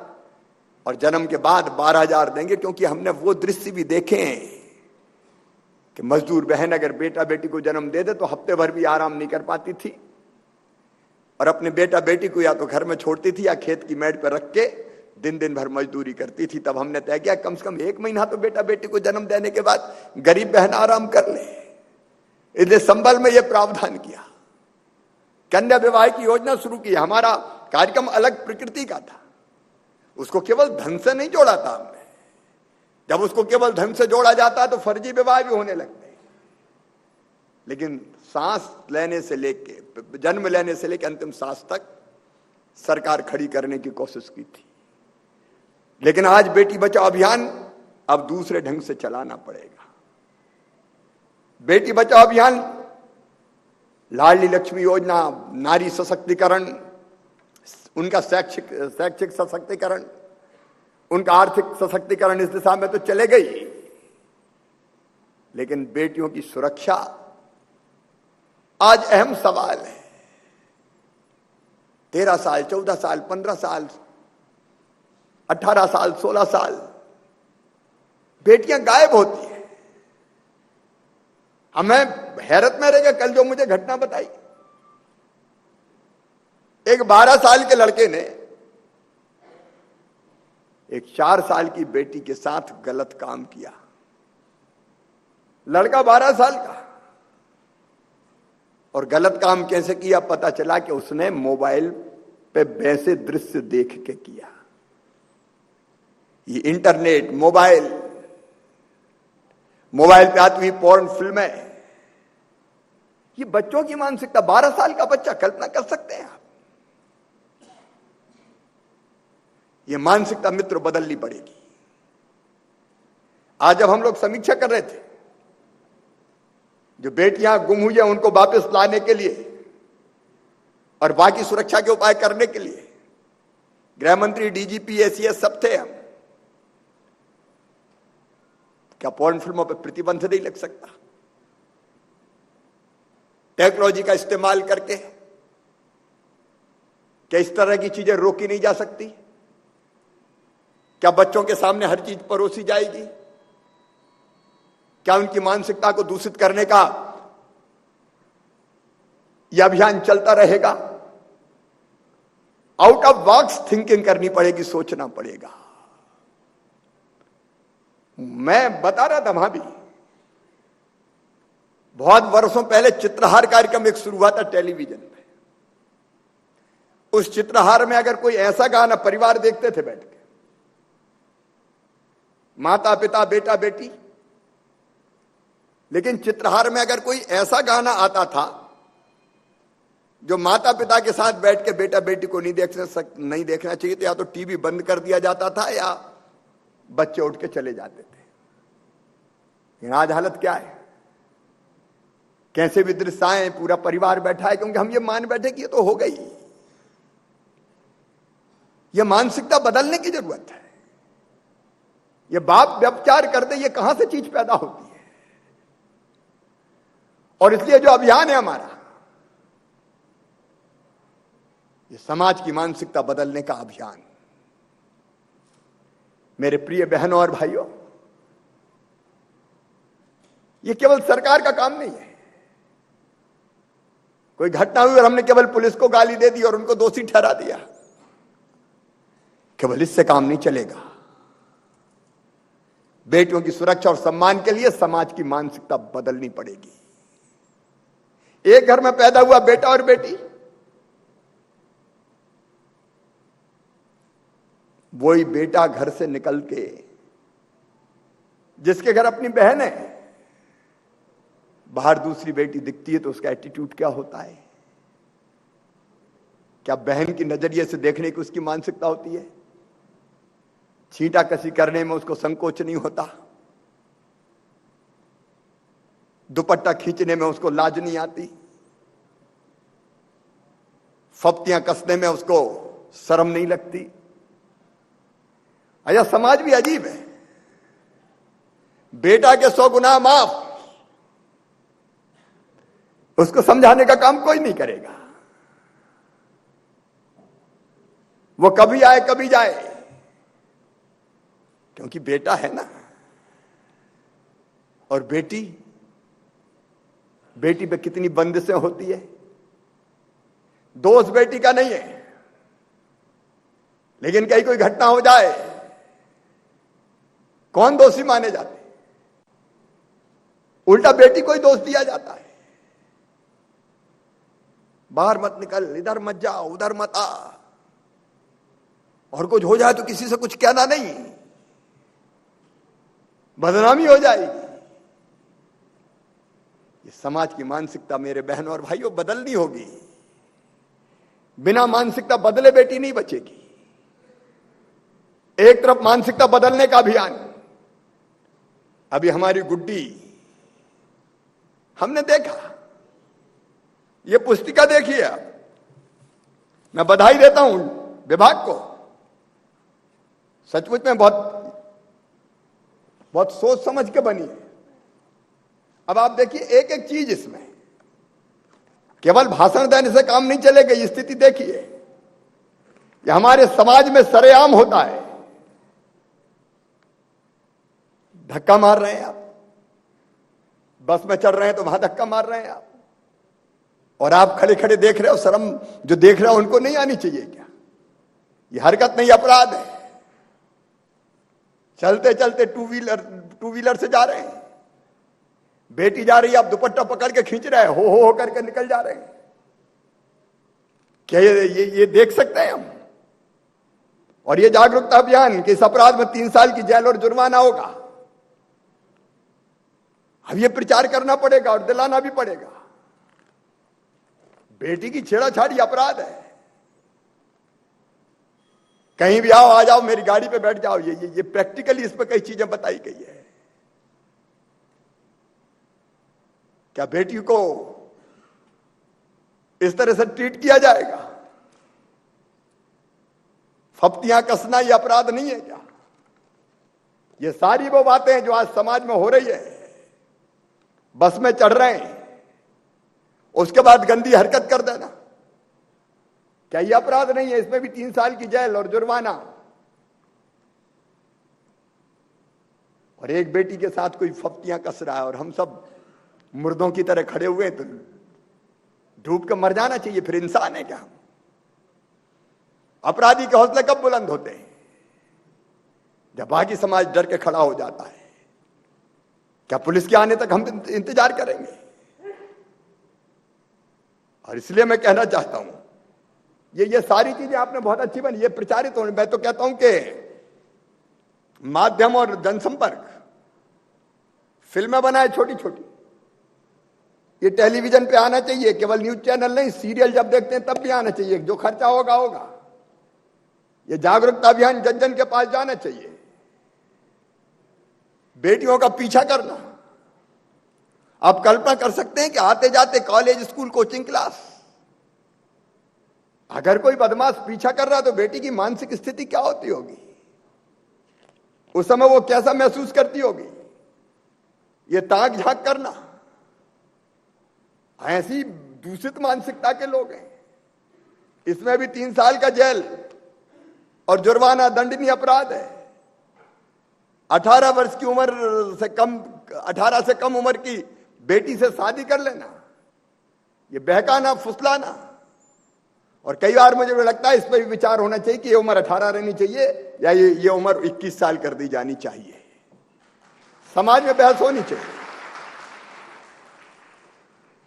और जन्म के बाद 12000 देंगे, क्योंकि हमने वो दृश्य भी देखे हैं कि मजदूर बहन अगर बेटा बेटी को जन्म दे दे तो हफ्ते भर भी आराम नहीं कर पाती थी, और अपने बेटा बेटी को या तो घर में छोड़ती थी या खेत की मेड़ पर रख के दिन दिन भर मजदूरी करती थी। तब हमने तय किया कम से कम 1 महीना तो बेटा बेटी को जन्म देने के बाद गरीब बहन आराम कर ले, इसलिए संबल में यह प्रावधान किया। कन्या विवाह की योजना शुरू की। हमारा कार्यक्रम अलग प्रकृति का था, उसको केवल धन से नहीं जोड़ा था हमने। जब उसको केवल धन से जोड़ा जाता तो फर्जी विवाह भी होने लगते, लेकिन सांस लेने से लेके, जन्म लेने से लेके अंतिम सांस तक सरकार खड़ी करने की कोशिश की थी। लेकिन आज बेटी बचाओ अभियान अब दूसरे ढंग से चलाना पड़ेगा। बेटी बचाओ अभियान, लाडली लक्ष्मी योजना, नारी सशक्तिकरण, उनका शैक्षिक सशक्तिकरण, उनका आर्थिक सशक्तिकरण, इस दिशा में तो चले गई, लेकिन बेटियों की सुरक्षा आज अहम सवाल है। 13 साल, 14 साल, 15 साल, 18 साल, 16 साल बेटियां गायब होती हैं। हमें हैरत में रहेगा, कल जो मुझे घटना बताई, एक 12 साल के लड़के ने एक 4 साल की बेटी के साथ गलत काम किया। लड़का 12 साल का, और गलत काम कैसे किया पता चला कि उसने मोबाइल पे वैसे दृश्य देख के किया। ये इंटरनेट, मोबाइल पे आती हुई पॉर्न फिल्में, ये बच्चों की मानसिकता, 12 साल का बच्चा, कल्पना कर सकते हैं आप? ये मानसिकता मित्र बदलनी पड़ेगी। आज जब हम लोग समीक्षा कर रहे थे, जो बेटियां गुम हुई हैं उनको वापस लाने के लिए और बाकी सुरक्षा के उपाय करने के लिए गृह मंत्री, डीजीपी, एसीएस सब थे हम। क्या पॉर्न फिल्मों पर प्रतिबंध नहीं लग सकता? टेक्नोलॉजी का इस्तेमाल करके क्या इस तरह की चीजें रोकी नहीं जा सकती? क्या बच्चों के सामने हर चीज परोसी जाएगी? क्या उनकी मानसिकता को दूषित करने का यह अभियान चलता रहेगा? आउट ऑफ बॉक्स थिंकिंग करनी पड़ेगी, सोचना पड़ेगा। मैं बता रहा था वहां भी, बहुत वर्षों पहले चित्रहार कार्यक्रम एक शुरू हुआ था टेलीविजन पे। उस चित्रहार में अगर कोई ऐसा गाना, परिवार देखते थे बैठ के, माता पिता बेटा बेटी, लेकिन चित्रहार में अगर कोई ऐसा गाना आता था जो माता पिता के साथ बैठ के बेटा बेटी को नहीं देखना चाहिए, तो या तो टीवी बंद कर दिया जाता था या बच्चे उठ के चले जाते थे। लेकिन आज हालत क्या है? कैसे भी दृश्य आए, पूरा परिवार बैठा है, क्योंकि हम ये मान बैठे कि ये तो हो गई। ये मानसिकता बदलने की जरूरत है। ये बाप व्यभिचार कर दे, ये कहां से चीज पैदा होती है? और इसलिए जो अभियान है हमारा, ये समाज की मानसिकता बदलने का अभियान। मेरे प्रिय बहनों और भाइयों, ये केवल सरकार का काम नहीं है। कोई घटना हुई और हमने केवल पुलिस को गाली दे दी और उनको दोषी ठहरा दिया, केवल इससे काम नहीं चलेगा। बेटियों की सुरक्षा और सम्मान के लिए समाज की मानसिकता बदलनी पड़ेगी। एक घर में पैदा हुआ बेटा और बेटी, वही बेटा घर से निकल के, जिसके घर अपनी बहन है, बाहर दूसरी बेटी दिखती है तो उसका एटीट्यूड क्या होता है? क्या बहन की नजरिए से देखने की उसकी मानसिकता होती है? छींटा कसी करने में उसको संकोच नहीं होता, दुपट्टा खींचने में उसको लाज नहीं आती, फप्तियां कसने में उसको शर्म नहीं लगती। अच्छा, समाज भी अजीब है। बेटा के 100 गुनाह माफ, उसको समझाने का काम कोई नहीं करेगा। वो कभी आए कभी जाए, क्योंकि बेटा है ना। और बेटी पे कितनी बंदिशें होती है। दोष बेटी का नहीं है, लेकिन कहीं कोई घटना हो जाए, कौन दोषी माने जाते? उल्टा बेटी को ही दोष दिया जाता है। बाहर मत निकल, इधर मत जा, उधर मत आ, और कुछ हो जाए तो किसी से कुछ कहना नहीं, बदनामी हो जाएगी। ये समाज की मानसिकता मेरे बहनों और भाइयों बदलनी होगी। बिना मानसिकता बदले बेटी नहीं बचेगी। एक तरफ मानसिकता बदलने का अभियान, अभी हमारी गुड्डी, हमने देखा, ये पुस्तिका देखिए आप, मैं बधाई देता हूं विभाग को, सचमुच में बहुत सोच समझ के बनी है। अब आप देखिए एक एक चीज इसमें, केवल भाषण देने से काम नहीं चलेगा। ये स्थिति देखिए, ये हमारे समाज में सरेआम होता है। धक्का मार रहे हैं आप, बस में चढ़ रहे हैं तो वहां धक्का मार रहे हैं आप, और आप खड़े खड़े देख रहे हो। शर्म जो देख रहे हो उनको नहीं आनी चाहिए क्या? ये हरकत नहीं, अपराध है। चलते चलते टू व्हीलर से जा रहे हैं, बेटी जा रही है, आप दुपट्टा पकड़ के खींच रहे हैं, हो करके निकल जा रहे हैं। क्या ये देख सकते हैं हम? और ये जागरूकता अभियान कि इस अपराध में 3 साल की जेल और जुर्माना होगा, अब ये प्रचार करना पड़ेगा और दिलाना भी पड़ेगा। बेटी की छेड़ाछाड़ी अपराध है। कहीं भी आओ, आ जाओ, मेरी गाड़ी पे बैठ जाओ, ये प्रैक्टिकली इस पर कई चीजें बताई गई है। क्या बेटी को इस तरह से ट्रीट किया जाएगा? फप्तियां कसना ये अपराध नहीं है क्या? ये सारी वो बातें हैं जो आज समाज में हो रही है। बस में चढ़ रहे हैं, उसके बाद गंदी हरकत कर देना, क्या ये अपराध नहीं है? इसमें भी 3 साल की जेल और जुर्माना। और एक बेटी के साथ कोई फप्तियां कस रहा है और हम सब मुर्दों की तरह खड़े हुए, तो डूब कर मर जाना चाहिए। फिर इंसान है क्या हम? अपराधी के हौसले कब बुलंद होते हैं? जब बाकी समाज डर के खड़ा हो जाता है। क्या पुलिस के आने तक हम इंतजार करेंगे? और इसलिए मैं कहना चाहता हूं, ये सारी चीजें आपने बहुत अच्छी बनी, ये प्रचारित होने। मैं तो कहता हूं कि माध्यम और जनसंपर्क फिल्में बनाए छोटी छोटी, ये टेलीविजन पे आना चाहिए, केवल न्यूज चैनल नहीं, सीरियल जब देखते हैं तब भी आना चाहिए। जो खर्चा होगा होगा। ये जागरूकता अभियान जन जन के पास जाना चाहिए। बेटियों का पीछा करना, आप कल्पना कर सकते हैं कि आते जाते कॉलेज, स्कूल, कोचिंग क्लास, अगर कोई बदमाश पीछा कर रहा तो बेटी की मानसिक स्थिति क्या होती होगी? उस समय वो कैसा महसूस करती होगी? ये ताक झांक करना, ऐसी दूषित मानसिकता के लोग हैं। इसमें भी 3 साल का जेल और जुर्माना, दंडनीय अपराध है। 18 वर्ष की उम्र से कम, 18 से कम उम्र की बेटी से शादी कर लेना, ये बहकाना, फुसलाना। और कई बार मुझे लगता है इस पर भी विचार होना चाहिए कि ये उम्र 18 रहनी चाहिए या ये उम्र 21 साल कर दी जानी चाहिए। समाज में बहस होनी चाहिए।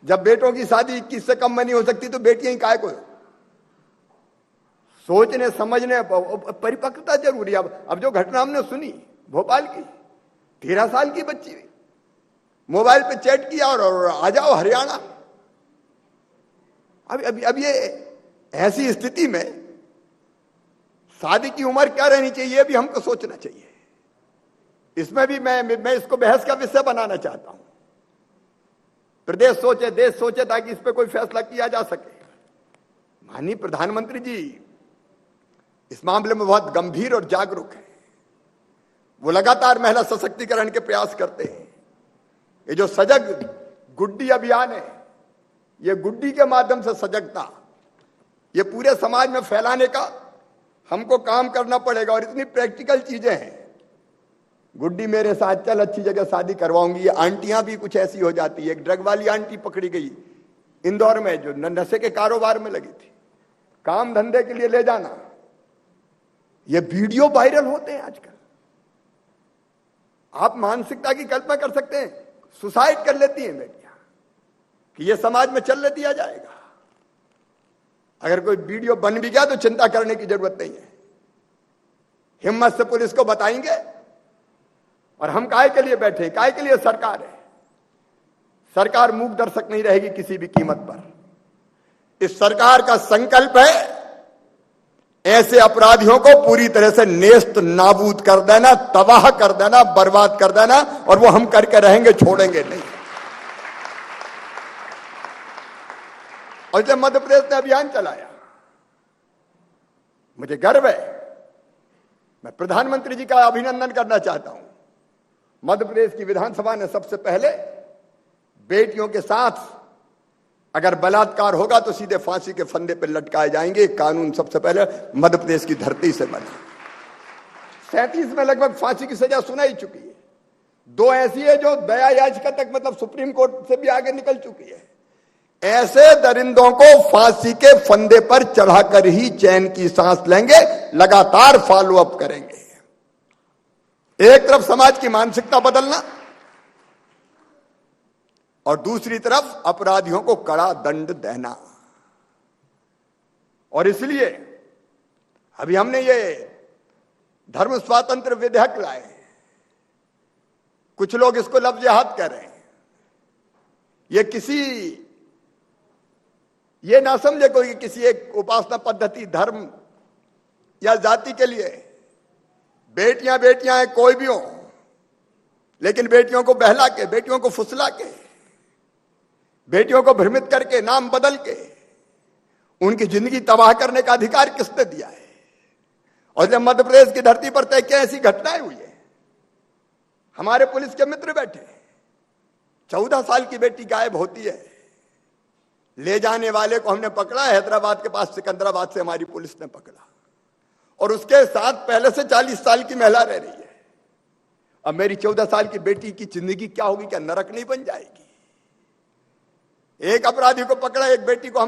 जब बेटों की शादी 21 से कम में नहीं हो सकती तो बेटियां ही काय को? सोचने समझने परिपक्वता जरूरी है। अब जो घटना हमने सुनी भोपाल की, 13 साल की बच्ची मोबाइल पे चैट किया और आ जाओ हरियाणा। अब ये ऐसी स्थिति में शादी की उम्र क्या रहनी चाहिए, ये भी हमको सोचना चाहिए। इसमें भी मैं इसको बहस का विषय बनाना चाहता हूं। प्रदेश सोचे, देश सोचे, ताकि इस पे कोई फैसला किया जा सके। माननीय प्रधानमंत्री जी इस मामले में बहुत गंभीर और जागरूक है। वो लगातार महिला सशक्तिकरण के प्रयास करते हैं। ये जो सजग गुड्डी अभियान है, ये गुड्डी के माध्यम से सजगता ये पूरे समाज में फैलाने का हमको काम करना पड़ेगा। और इतनी प्रैक्टिकल चीजें हैं। गुड्डी मेरे साथ चल, अच्छी जगह शादी करवाऊंगी। ये आंटियां भी कुछ ऐसी हो जाती है। एक ड्रग वाली आंटी पकड़ी गई इंदौर में, जो नशे के कारोबार में लगी थी। काम धंधे के लिए ले जाना, ये वीडियो वायरल होते हैं आजकल। आप मानसिकता की कल्पना कर सकते हैं? सुसाइड कर लेती हैं बेटियां कि ये समाज में चलने दिया जाएगा। अगर कोई वीडियो बन भी गया तो चिंता करने की जरूरत नहीं है। हिम्मत से पुलिस को बताएंगे। और हम काहे के लिए बैठे? काहे के लिए सरकार है? सरकार मूक दर्शक नहीं रहेगी किसी भी कीमत पर। इस सरकार का संकल्प है ऐसे अपराधियों को पूरी तरह से नेस्त नाबूद कर देना, तबाह कर देना, बर्बाद कर देना। और वो हम करके रहेंगे, छोड़ेंगे नहीं। और जब मध्य प्रदेश ने अभियान चलाया, मुझे गर्व है। मैं प्रधानमंत्री जी का अभिनंदन करना चाहता हूं। मध्य प्रदेश की विधानसभा ने सबसे पहले बेटियों के साथ अगर बलात्कार होगा तो सीधे फांसी के फंदे पर लटकाए जाएंगे। कानून सबसे पहले मध्य प्रदेश की धरती से बना। 37 में लगभग फांसी की सजा सुनाई चुकी है। 2 ऐसी है जो दया याचिका तक, मतलब सुप्रीम कोर्ट से भी आगे निकल चुकी है। ऐसे दरिंदों को फांसी के फंदे पर चढ़ाकर ही चैन की सांस लेंगे, लगातार फॉलो अप करेंगे। एक तरफ समाज की मानसिकता बदलना और दूसरी तरफ अपराधियों को कड़ा दंड देना। और इसलिए अभी हमने ये धर्म स्वातंत्र विधेयक लाए। कुछ लोग इसको लफ्ज हाथ कह रहे हैं। ये ना समझे कोई किसी एक उपासना पद्धति, धर्म या जाति के लिए। बेटियां बेटियां हैं, कोई भी हो, लेकिन बेटियों को बहला के, बेटियों को फुसला के, बेटियों को भ्रमित करके, नाम बदल के उनकी जिंदगी तबाह करने का अधिकार किसने दिया है? और जब मध्य प्रदेश की धरती पर तय क्या ऐसी घटनाएं हुई है। हमारे पुलिस के मित्र बैठे, 14 साल की बेटी गायब होती है, ले जाने वाले को हमने पकड़ा, हैदराबाद के पास सिकंदराबाद से हमारी पुलिस ने पकड़ा, और उसके साथ पहले से 40 साल की महिला रह रही है। अब मेरी 14 साल की बेटी की जिंदगी क्या होगी? क्या नरक नहीं बन जाएगी? एक अपराधी को पकड़ा, एक बेटी को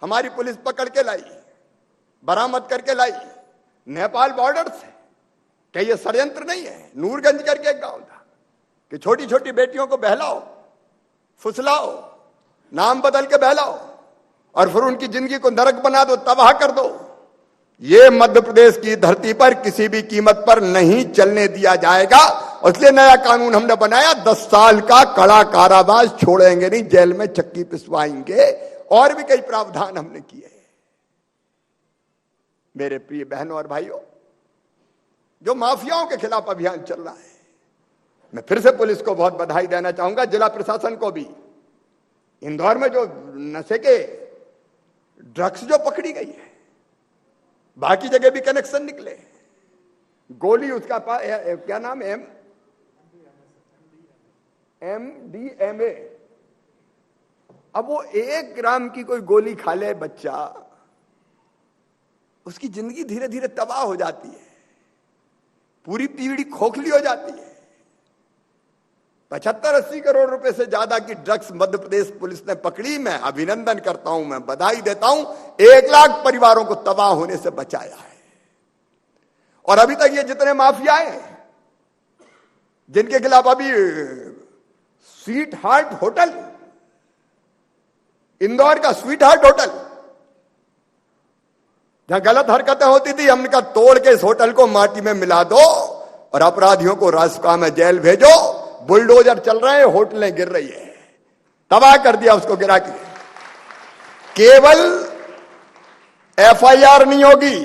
हमारी पुलिस पकड़ के लाई, बरामद करके लाई नेपाल बॉर्डर से। क्या ये षड्यंत्र नहीं है? नूरगंज करके एक गांव था कि छोटी छोटी बेटियों को बहलाओ, फुसलाओ, नाम बदल के बहलाओ और फिर उनकी जिंदगी को नरक बना दो, तबाह कर दो। ये मध्य प्रदेश की धरती पर किसी भी कीमत पर नहीं चलने दिया जाएगा। इसलिए नया कानून हमने बनाया, 10 साल का कड़ा कारावास, छोड़ेंगे नहीं, जेल में चक्की पिसवाएंगे, और भी कई प्रावधान हमने किए। मेरे प्रिय बहनों और भाइयों, जो माफियाओं के खिलाफ अभियान चल रहा है, मैं फिर से पुलिस को बहुत बधाई देना चाहूंगा, जिला प्रशासन को भी। इंदौर में जो नशे के ड्रग्स जो पकड़ी गई है, बाकी जगह भी कनेक्शन निकले। गोली उसका क्या नाम है? MDMA। अब वो 1 ग्राम की कोई गोली खा ले बच्चा, उसकी जिंदगी धीरे धीरे तबाह हो जाती है, पूरी पीढ़ी खोखली हो जाती है। 75-80 करोड़ रुपए से ज्यादा की ड्रग्स मध्य प्रदेश पुलिस ने पकड़ी। मैं अभिनंदन करता हूं, मैं बधाई देता हूं। 1 लाख परिवारों को तबाह होने से बचाया है। और अभी तक ये जितने माफिया हैं जिनके खिलाफ अभी स्वीट हार्ट होटल, इंदौर का स्वीट हार्ट होटल, जहां गलत हरकतें होती थी, हमने कहा तोड़ के इस होटल को माटी में मिला दो और अपराधियों को रास्ता में जेल भेजो। बुलडोजर चल रहे हैं, होटलें गिर रही है, तबाह कर दिया उसको गिरा के। केवल FIR नहीं होगी,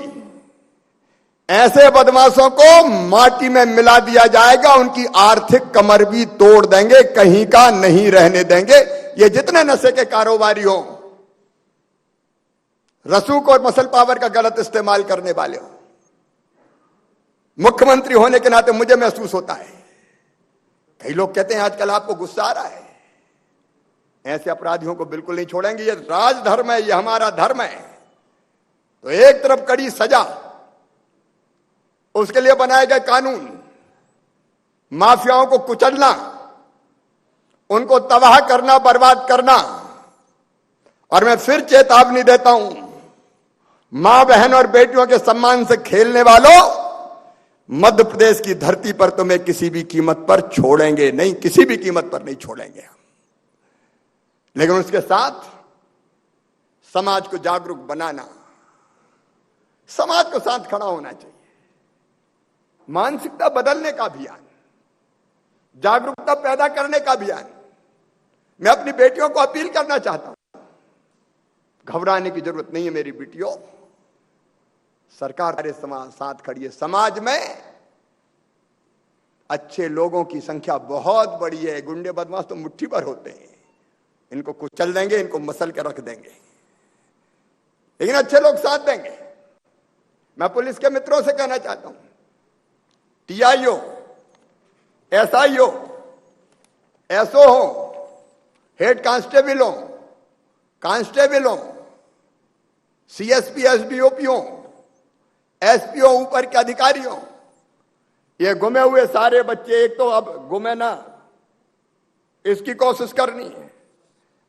ऐसे बदमाशों को माटी में मिला दिया जाएगा, उनकी आर्थिक कमर भी तोड़ देंगे, कहीं का नहीं रहने देंगे। ये जितने नशे के कारोबारी हो, रसूख और मसल पावर का गलत इस्तेमाल करने वाले हो, मुख्यमंत्री होने के नाते मुझे महसूस होता है, कई लोग कहते हैं आजकल आपको गुस्सा आ रहा है, ऐसे अपराधियों को बिल्कुल नहीं छोड़ेंगे। ये राजधर्म है, ये हमारा धर्म है। तो एक तरफ कड़ी सजा, उसके लिए बनाए गए कानून, माफियाओं को कुचलना, उनको तबाह करना, बर्बाद करना। और मैं फिर चेतावनी देता हूं, मां बहन और बेटियों के सम्मान से खेलने वालों, मध्य प्रदेश की धरती पर तुम्हें किसी भी कीमत पर छोड़ेंगे नहीं, किसी भी कीमत पर नहीं छोड़ेंगे हम। लेकिन उसके साथ समाज को जागरूक बनाना, समाज को साथ खड़ा होना चाहिए, मानसिकता बदलने का अभियान, जागरूकता पैदा करने का अभियान। मैं अपनी बेटियों को अपील करना चाहता हूं, घबराने की जरूरत नहीं है मेरी बेटियों, सरकार हमारे साथ खड़ी है। समाज में अच्छे लोगों की संख्या बहुत बड़ी है, गुंडे बदमाश तो मुट्ठी भर होते हैं, इनको कुचल देंगे, इनको मसल के रख देंगे, लेकिन अच्छे लोग साथ देंगे। मैं पुलिस के मित्रों से कहना चाहता हूं, TIO, SIO, SO हो, हेड कांस्टेबल हो, कांस्टेबल हो, CSP SDOP हो, SPO ऊपर के अधिकारी हो, ये गुमे हुए सारे बच्चे, एक तो अब गुमे ना, इसकी कोशिश करनी है।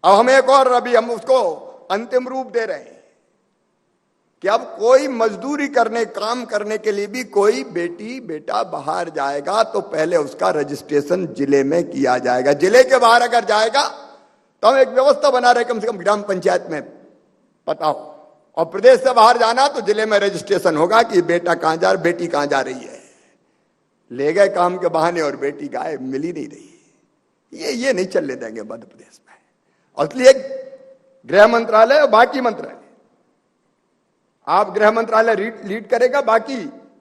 अब हम एक और, अभी हम उसको अंतिम रूप दे रहे हैं कि अब कोई मजदूरी करने, काम करने के लिए भी कोई बेटी बेटा बाहर जाएगा तो पहले उसका रजिस्ट्रेशन जिले में किया जाएगा। जिले के बाहर अगर जाएगा तो हम एक व्यवस्था बना रहे, कम से कम ग्राम पंचायत में पता हो, और प्रदेश से बाहर जाना तो जिले में रजिस्ट्रेशन होगा कि बेटा कहां जा, बेटी कहां जा रही है। ले गए काम के बहाने और बेटी गायब, मिल ही नहीं रही। ये नहीं चलने देंगे मध्य प्रदेश में। और इसलिए गृह मंत्रालय और बाकी मंत्रालय, आप गृह मंत्रालय लीड करेगा, बाकी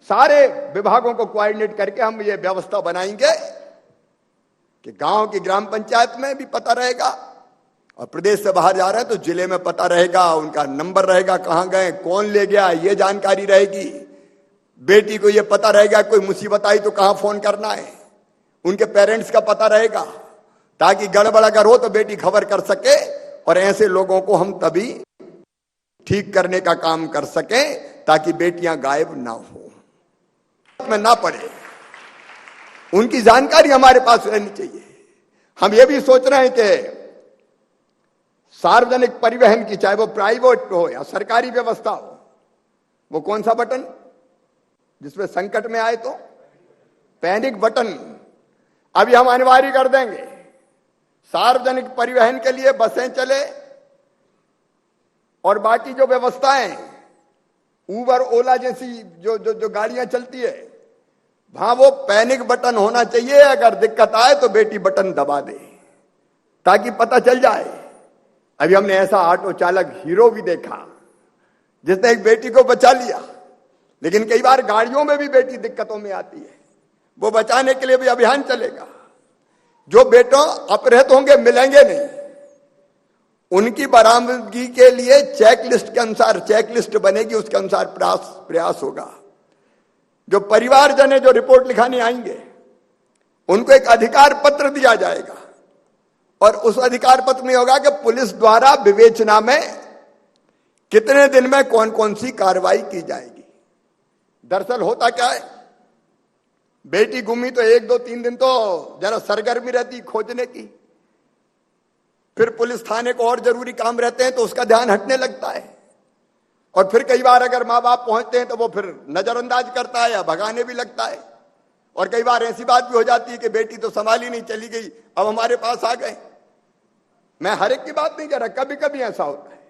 सारे विभागों को कोऑर्डिनेट करके हम ये व्यवस्था बनाएंगे कि गांव की ग्राम पंचायत में भी पता रहेगा, और प्रदेश से बाहर जा रहे हैं तो जिले में पता रहेगा, उनका नंबर रहेगा, कहां गए, कौन ले गया, ये जानकारी रहेगी। बेटी को ये पता रहेगा कोई मुसीबत आई तो कहां फोन करना है, उनके पेरेंट्स का पता रहेगा, ताकि गड़बड़ अगर हो तो बेटी खबर कर सके और ऐसे लोगों को हम तभी ठीक करने का काम कर सकें ताकि बेटियां गायब ना हो, में ना पड़े। उनकी जानकारी हमारे पास रहनी चाहिए। हम ये भी सोच रहे हैं कि सार्वजनिक परिवहन की, चाहे वो प्राइवेट हो या सरकारी व्यवस्था हो, वो कौन सा बटन जिसमें संकट में आए तो पैनिक बटन, अभी हम अनिवार्य कर देंगे। सार्वजनिक परिवहन के लिए बसें चले और बाकी जो व्यवस्थाएं, उबर ओला जैसी जो गाड़ियां चलती है, वहां वो पैनिक बटन होना चाहिए। अगर दिक्कत आए तो बेटी बटन दबा दे ताकि पता चल जाए। अभी हमने ऐसा ऑटो चालक हीरो भी देखा जिसने एक बेटी को बचा लिया, लेकिन कई बार गाड़ियों में भी बेटी दिक्कतों में आती है, वो बचाने के लिए भी अभियान चलेगा। जो बेटों अपहृत होंगे मिलेंगे नहीं, उनकी बरामदगी के लिए चेकलिस्ट के अनुसार चेकलिस्ट बनेगी, उसके अनुसार प्रयास होगा। जो परिवारजन है जो रिपोर्ट लिखाने आएंगे उनको एक अधिकार पत्र दिया जाएगा और उस अधिकार पत्र में होगा कि पुलिस द्वारा विवेचना में कितने दिन में कौन कौन सी कार्रवाई की जाएगी। दरअसल होता क्या है, बेटी गुमी तो 1, 2, 3 दिन तो जरा सरगर्मी रहती खोजने की, फिर पुलिस थाने को और जरूरी काम रहते हैं तो उसका ध्यान हटने लगता है, और फिर कई बार अगर माँ बाप पहुंचते हैं तो वो फिर नजरअंदाज करता है या भगाने भी लगता है। और कई बार ऐसी बात भी हो जाती है कि बेटी तो संभाली नहीं, चली गई, अब हमारे पास आ गए। मैं हर एक की बात नहीं कर रहा, कभी कभी ऐसा होता है।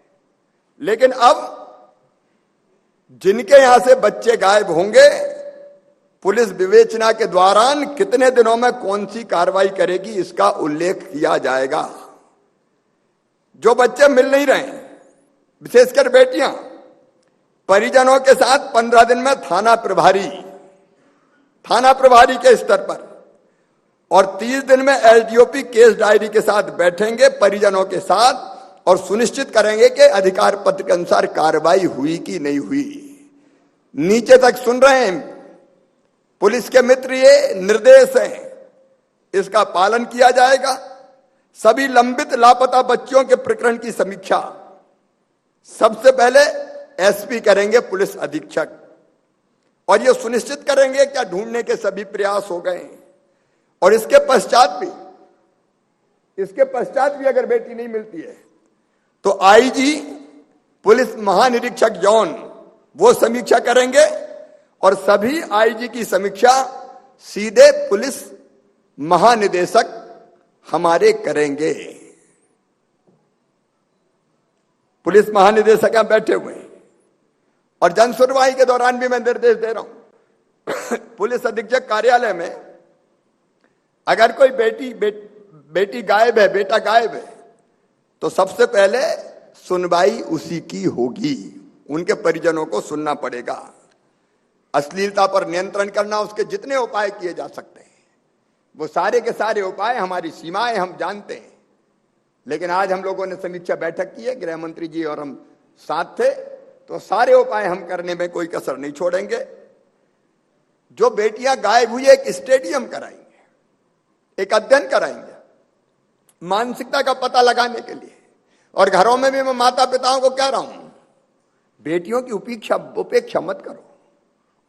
लेकिन अब जिनके यहां से बच्चे गायब होंगे, पुलिस विवेचना के दौरान कितने दिनों में कौन सी कार्रवाई करेगी इसका उल्लेख किया जाएगा। जो बच्चे मिल नहीं रहे, विशेषकर बेटियां, परिजनों के साथ 15 दिन में थाना प्रभारी के स्तर पर और 30 दिन में एसडीओपी केस डायरी के साथ बैठेंगे परिजनों के साथ और सुनिश्चित करेंगे कि अधिकार पत्र के अनुसार कार्रवाई हुई कि नहीं हुई। नीचे तक सुन रहे हैं, पुलिस के मित्र ये निर्देश हैं, इसका पालन किया जाएगा। सभी लंबित लापता बच्चियों के प्रकरण की समीक्षा सबसे पहले एसपी करेंगे, पुलिस अधीक्षक, और ये सुनिश्चित करेंगे क्या ढूंढने के सभी प्रयास हो गए। और इसके पश्चात भी अगर बेटी नहीं मिलती है तो आईजी, पुलिस महानिरीक्षक यौन, वो समीक्षा करेंगे और सभी आईजी की समीक्षा सीधे पुलिस महानिदेशक हमारे करेंगे। पुलिस महानिदेशक यहां बैठे हुए हैं और जन सुनवाई के दौरान भी मैं निर्देश दे रहा हूं पुलिस अधीक्षक कार्यालय में अगर कोई बेटी गायब है, बेटा गायब है, तो सबसे पहले सुनवाई उसी की होगी। उनके परिजनों को सुनना पड़ेगा। अश्लीलता पर नियंत्रण करना, उसके जितने उपाय किए जा सकते हैं वो सारे के सारे उपाय, हमारी सीमाएं हम जानते हैं। लेकिन आज हम लोगों ने समीक्षा बैठक की है, गृह मंत्री जी और हम साथ थे, तो सारे उपाय हम करने में कोई कसर नहीं छोड़ेंगे। जो बेटियां गायब हुई, एक स्टेडियम कराएंगे, एक अध्ययन कराएंगे मानसिकता का पता लगाने के लिए। और घरों में भी मैं माता पिताओं को कह रहा हूं, बेटियों की उपेक्षा मत करो,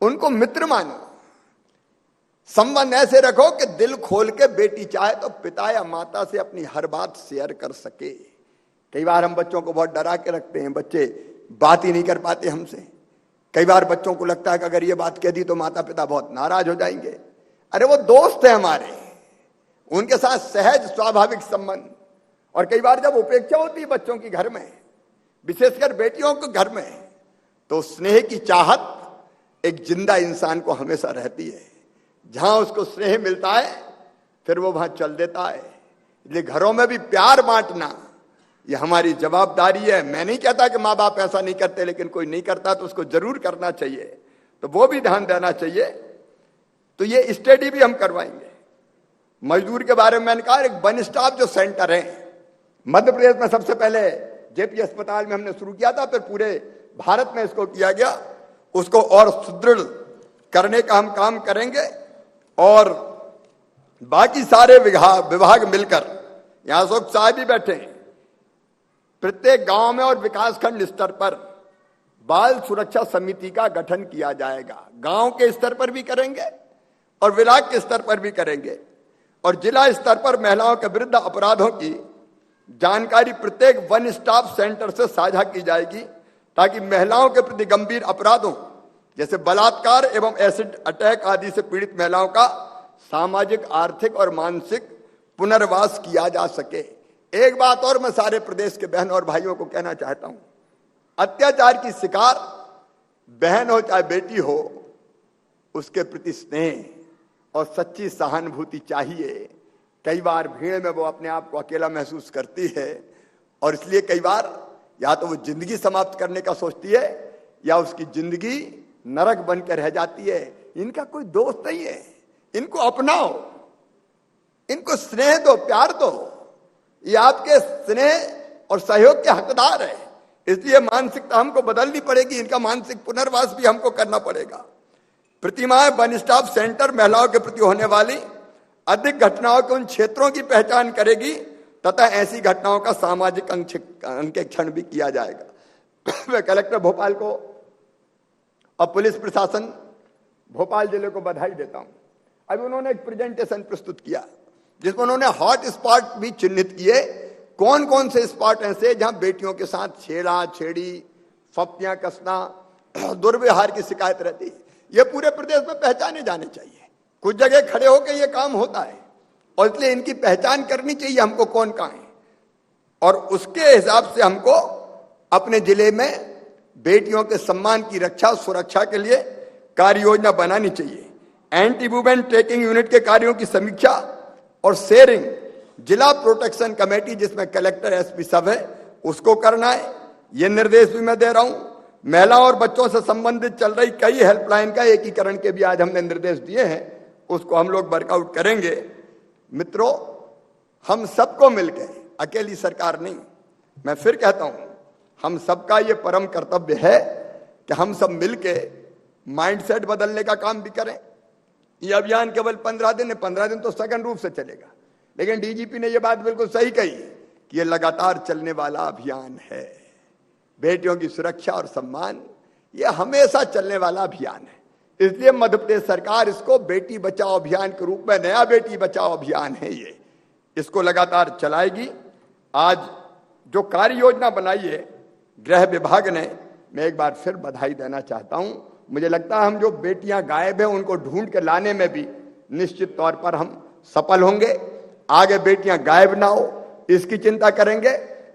उनको मित्र मानो, संबंध ऐसे रखो कि दिल खोल के बेटी चाहे तो पिता या माता से अपनी हर बात शेयर कर सके। कई बार हम बच्चों को बहुत डरा के रखते हैं, बच्चे बात ही नहीं कर पाते हमसे। कई बार बच्चों को लगता है कि अगर ये बात कह दी तो माता पिता बहुत नाराज हो जाएंगे। अरे वो दोस्त है हमारे, उनके साथ सहज स्वाभाविक संबंध। और कई बार जब उपेक्षा होती है बच्चों की घर में, विशेषकर बेटियों के घर में, तो स्नेह की चाहत एक जिंदा इंसान को हमेशा रहती है। जहां उसको स्नेह मिलता है फिर वो वहां चल देता है। इसलिए घरों में भी प्यार बांटना ये हमारी जवाबदारी है। मैं नहीं कहता कि माँ बाप ऐसा नहीं करते, लेकिन कोई नहीं करता तो उसको जरूर करना चाहिए, तो वो भी ध्यान देना चाहिए। तो ये स्टडी भी हम करवाएंगे। मजदूर के बारे में मैंने कहा, एक वन स्टॉप जो सेंटर है मध्य प्रदेश में सबसे पहले जेपी अस्पताल में हमने शुरू किया था, फिर पूरे भारत में इसको किया गया, उसको और सुदृढ़ करने का हम काम करेंगे। और बाकी सारे विभाग मिलकर, यहां अशोक साहब भी बैठे हैं, प्रत्येक गांव में और विकासखंड स्तर पर बाल सुरक्षा समिति का गठन किया जाएगा। गांव के स्तर पर भी करेंगे और विभाग के स्तर पर भी करेंगे, और जिला स्तर पर महिलाओं के विरुद्ध अपराधों की जानकारी प्रत्येक वन स्टॉप सेंटर से साझा की जाएगी, ताकि महिलाओं के प्रति गंभीर अपराधों जैसे बलात्कार एवं एसिड अटैक आदि से पीड़ित महिलाओं का सामाजिक, आर्थिक और मानसिक पुनर्वास किया जा सके। एक बात और मैं सारे प्रदेश के बहन और भाइयों को कहना चाहता हूं, अत्याचार की शिकार बहन हो चाहे बेटी हो, उसके प्रति स्नेह और सच्ची सहानुभूति चाहिए। कई बार भीड़ में वो अपने आप को अकेला महसूस करती है, और इसलिए कई बार या तो वो जिंदगी समाप्त करने का सोचती है या उसकी जिंदगी नरक बनकर रह जाती है। इनका कोई दोस्त नहीं है, इनको अपनाओ, इनको स्नेह दो, प्यार दो, ये आपके स्नेह और सहयोग के हकदार है। इसलिए मानसिकता हमको बदलनी पड़ेगी, इनका मानसिक पुनर्वास भी हमको करना पड़ेगा। प्रतिमाएं वन स्टॉप सेंटर महिलाओं के प्रति होने वाली अधिक घटनाओं के उन क्षेत्रों की पहचान करेगी तथा ऐसी घटनाओं का सामाजिक अंकेक्षण भी किया जाएगा। मैं कलेक्टर भोपाल को और पुलिस प्रशासन भोपाल जिले को बधाई देता हूं। अभी उन्होंने एक प्रेजेंटेशन प्रस्तुत किया जिसमें उन्होंने हॉट स्पॉट भी चिन्हित किए, कौन कौन से स्पॉट ऐसे जहां बेटियों के साथ छेड़ा छेड़ी, फप्तियां कसना, दुर्व्यवहार की शिकायत रहती है। ये पूरे प्रदेश में पहचाने जाने चाहिए। कुछ जगह खड़े होकर ये काम होता है, और इसलिए इनकी पहचान करनी चाहिए हमको कौन कहां है, और उसके हिसाब से हमको अपने जिले में बेटियों के सम्मान की रक्षा सुरक्षा के लिए कार्य योजना बनानी चाहिए। एंटी वुमेन ट्रैकिंग यूनिट के कार्यों की समीक्षा और शेयरिंग जिला प्रोटेक्शन कमेटी, जिसमें कलेक्टर एसपी सब है, उसको करना है। ये निर्देश भी मैं दे रहा हूं। महिलाओं और बच्चों से संबंधित चल रही कई हेल्पलाइन का एकीकरण के भी आज हमने निर्देश दिए हैं, उसको हम लोग वर्कआउट करेंगे। मित्रों, हम सबको मिलकर, अकेली सरकार नहीं, मैं फिर कहता हूं, हम सबका ये परम कर्तव्य है कि हम सब मिलके माइंडसेट बदलने का काम भी करें। ये अभियान केवल 15 दिन है, 15 दिन तो सघन रूप से चलेगा, लेकिन डीजीपी ने ये बात बिल्कुल सही कही कि ये लगातार चलने वाला अभियान है। बेटियों की सुरक्षा और सम्मान ये हमेशा चलने वाला अभियान है। इसलिए मध्य प्रदेश सरकार इसको बेटी बचाओ अभियान के रूप में, नया बेटी बचाओ अभियान है ये, इसको लगातार चलाएगी। आज जो कार्य योजना बनाई है गृह विभाग ने, मैं एक बार फिर बधाई देना चाहता हूं। मुझे लगता है हम जो बेटियां गायब हैं उनको ढूंढ के लाने में भी निश्चित तौर पर हम सफल होंगे। आगे बेटियां गायब ना हो इसकी चिंता करेंगे,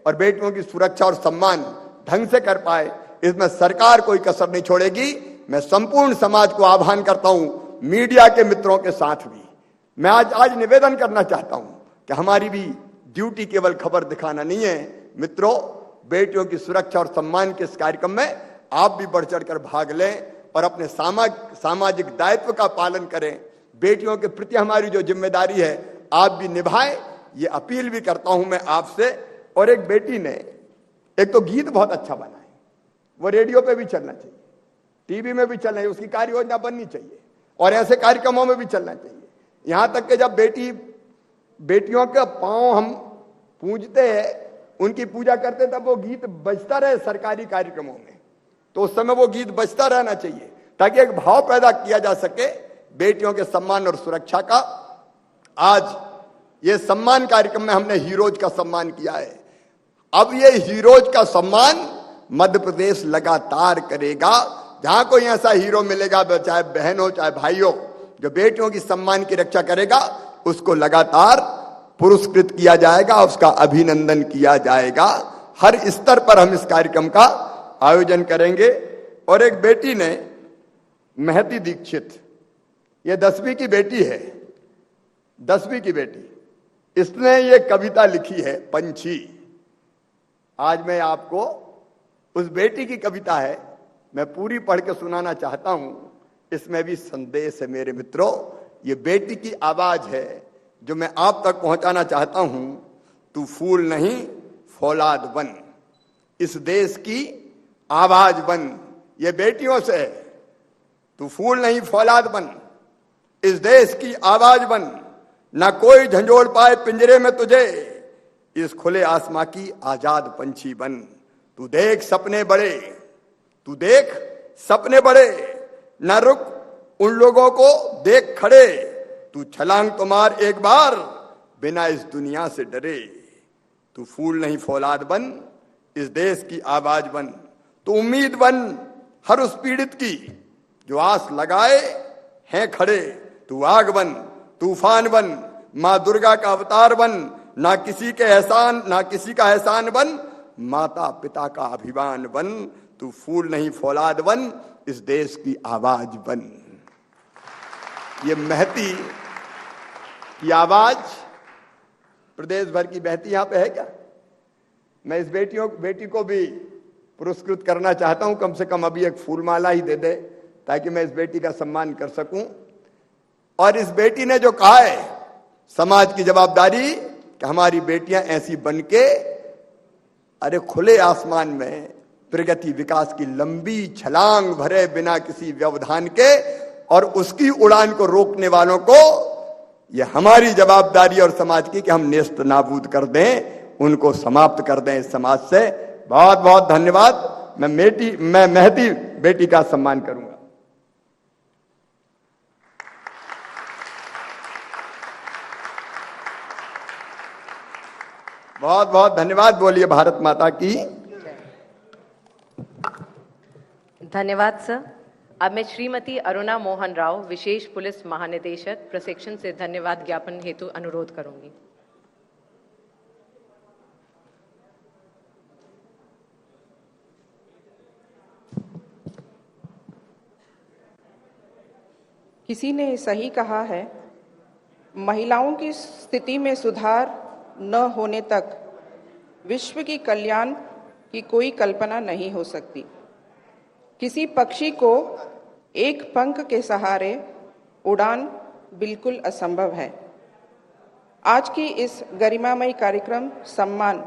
और बेटियों की सुरक्षा और सम्मान ढंग से कर पाए, इसमें सरकार कोई कसर नहीं छोड़ेगी। मैं संपूर्ण समाज को आह्वान करता हूं, मीडिया के मित्रों के साथ भी मैं आज निवेदन करना चाहता हूं कि हमारी भी ड्यूटी केवल खबर दिखाना नहीं है। मित्रों, बेटियों की सुरक्षा और सम्मान के इस कार्यक्रम में आप भी बढ़ चढ़ कर भाग लें और अपने सामाजिक दायित्व का पालन करें। बेटियों के प्रति हमारी जो जिम्मेदारी है आप भी निभाएं, ये अपील भी करता हूं मैं आपसे। और एक बेटी ने एक तो गीत बहुत अच्छा बना है, वो रेडियो पे भी चलना चाहिए, टीवी में भी चलना चाहिए, उसकी कार्य योजना बननी चाहिए, और ऐसे कार्यक्रमों में भी चलना चाहिए। यहां तक कि जब बेटियों के पांव हम पूजते हैं, उनकी पूजा करते, तब वो गीत बजता रहे सरकारी कार्यक्रमों में, तो उस समय वो गीत बजता रहना चाहिए, ताकि एक भाव पैदा किया जा सके बेटियों के सम्मान और सुरक्षा का। आज ये सम्मान कार्यक्रम में हमने हीरोज का सम्मान किया है। अब ये हीरोज का सम्मान मध्य प्रदेश लगातार करेगा। जहां कोई ऐसा हीरो मिलेगा, चाहे बहन हो चाहे भाई हो, जो बेटियों की सम्मान की रक्षा करेगा, उसको लगातार पुरस्कृत किया जाएगा, उसका अभिनंदन किया जाएगा। हर स्तर पर हम इस कार्यक्रम का आयोजन करेंगे। और एक बेटी ने, महती दीक्षित, ये 10वीं की बेटी है, 10वीं की बेटी, इसने ये कविता लिखी है, पंछी। आज मैं आपको उस बेटी की कविता है, मैं पूरी पढ़ के सुनाना चाहता हूं। इसमें भी संदेश है मेरे मित्रों, ये बेटी की आवाज है जो मैं आप तक पहुंचाना चाहता हूं। तू फूल नहीं फौलाद बन, इस देश की आवाज बन। ये बेटियों से, तू फूल नहीं फौलाद बन, इस देश की आवाज बन। ना कोई झंझोड़ पाए पिंजरे में तुझे, इस खुले आसमां की आजाद पंछी बन। तू देख सपने बड़े, तू देख सपने बड़े, न रुक उन लोगों को देख खड़े। तू छलांग तो मार एक बार, बिना इस दुनिया से डरे। तू फूल नहीं फौलाद बन, इस देश की आवाज बन। तू उम्मीद बन हर उस पीड़ित की, जो आस लगाए हैं खड़े। तू आग बन, तूफान बन, माँ दुर्गा का अवतार बन। ना किसी का एहसान बन, माता पिता का अभिमान बन। तू फूल नहीं फौलाद बन, इस देश की आवाज बन। ये महती की आवाज प्रदेश भर की बहती यहां पे है क्या? मैं इस बेटी को भी पुरस्कृत करना चाहता हूं, कम से कम अभी एक फूलमाला ही दे दे ताकि मैं इस बेटी का सम्मान कर सकूं। और इस बेटी ने जो कहा है, समाज की जवाबदारी कि हमारी बेटियां ऐसी बनके अरे खुले आसमान में प्रगति विकास की लंबी छलांग भरे बिना किसी व्यवधान के, और उसकी उड़ान को रोकने वालों को यह हमारी जवाबदारी और समाज की कि हम नेस्त नाबूद कर दें, उनको समाप्त कर दें इस समाज से। बहुत बहुत धन्यवाद। मैं महती बेटी का सम्मान करूंगा। बहुत बहुत धन्यवाद। बोलिए भारत माता की। धन्यवाद सर। अब मैं श्रीमती अरुणा मोहन राव, विशेष पुलिस महानिदेशक प्रशिक्षण से धन्यवाद ज्ञापन हेतु अनुरोध करूंगी। किसी ने सही कहा है, महिलाओं की स्थिति में सुधार न होने तक विश्व की कल्याण की कोई कल्पना नहीं हो सकती। किसी पक्षी को एक पंख के सहारे उड़ान बिल्कुल असंभव है। आज की इस गरिमामयी कार्यक्रम सम्मान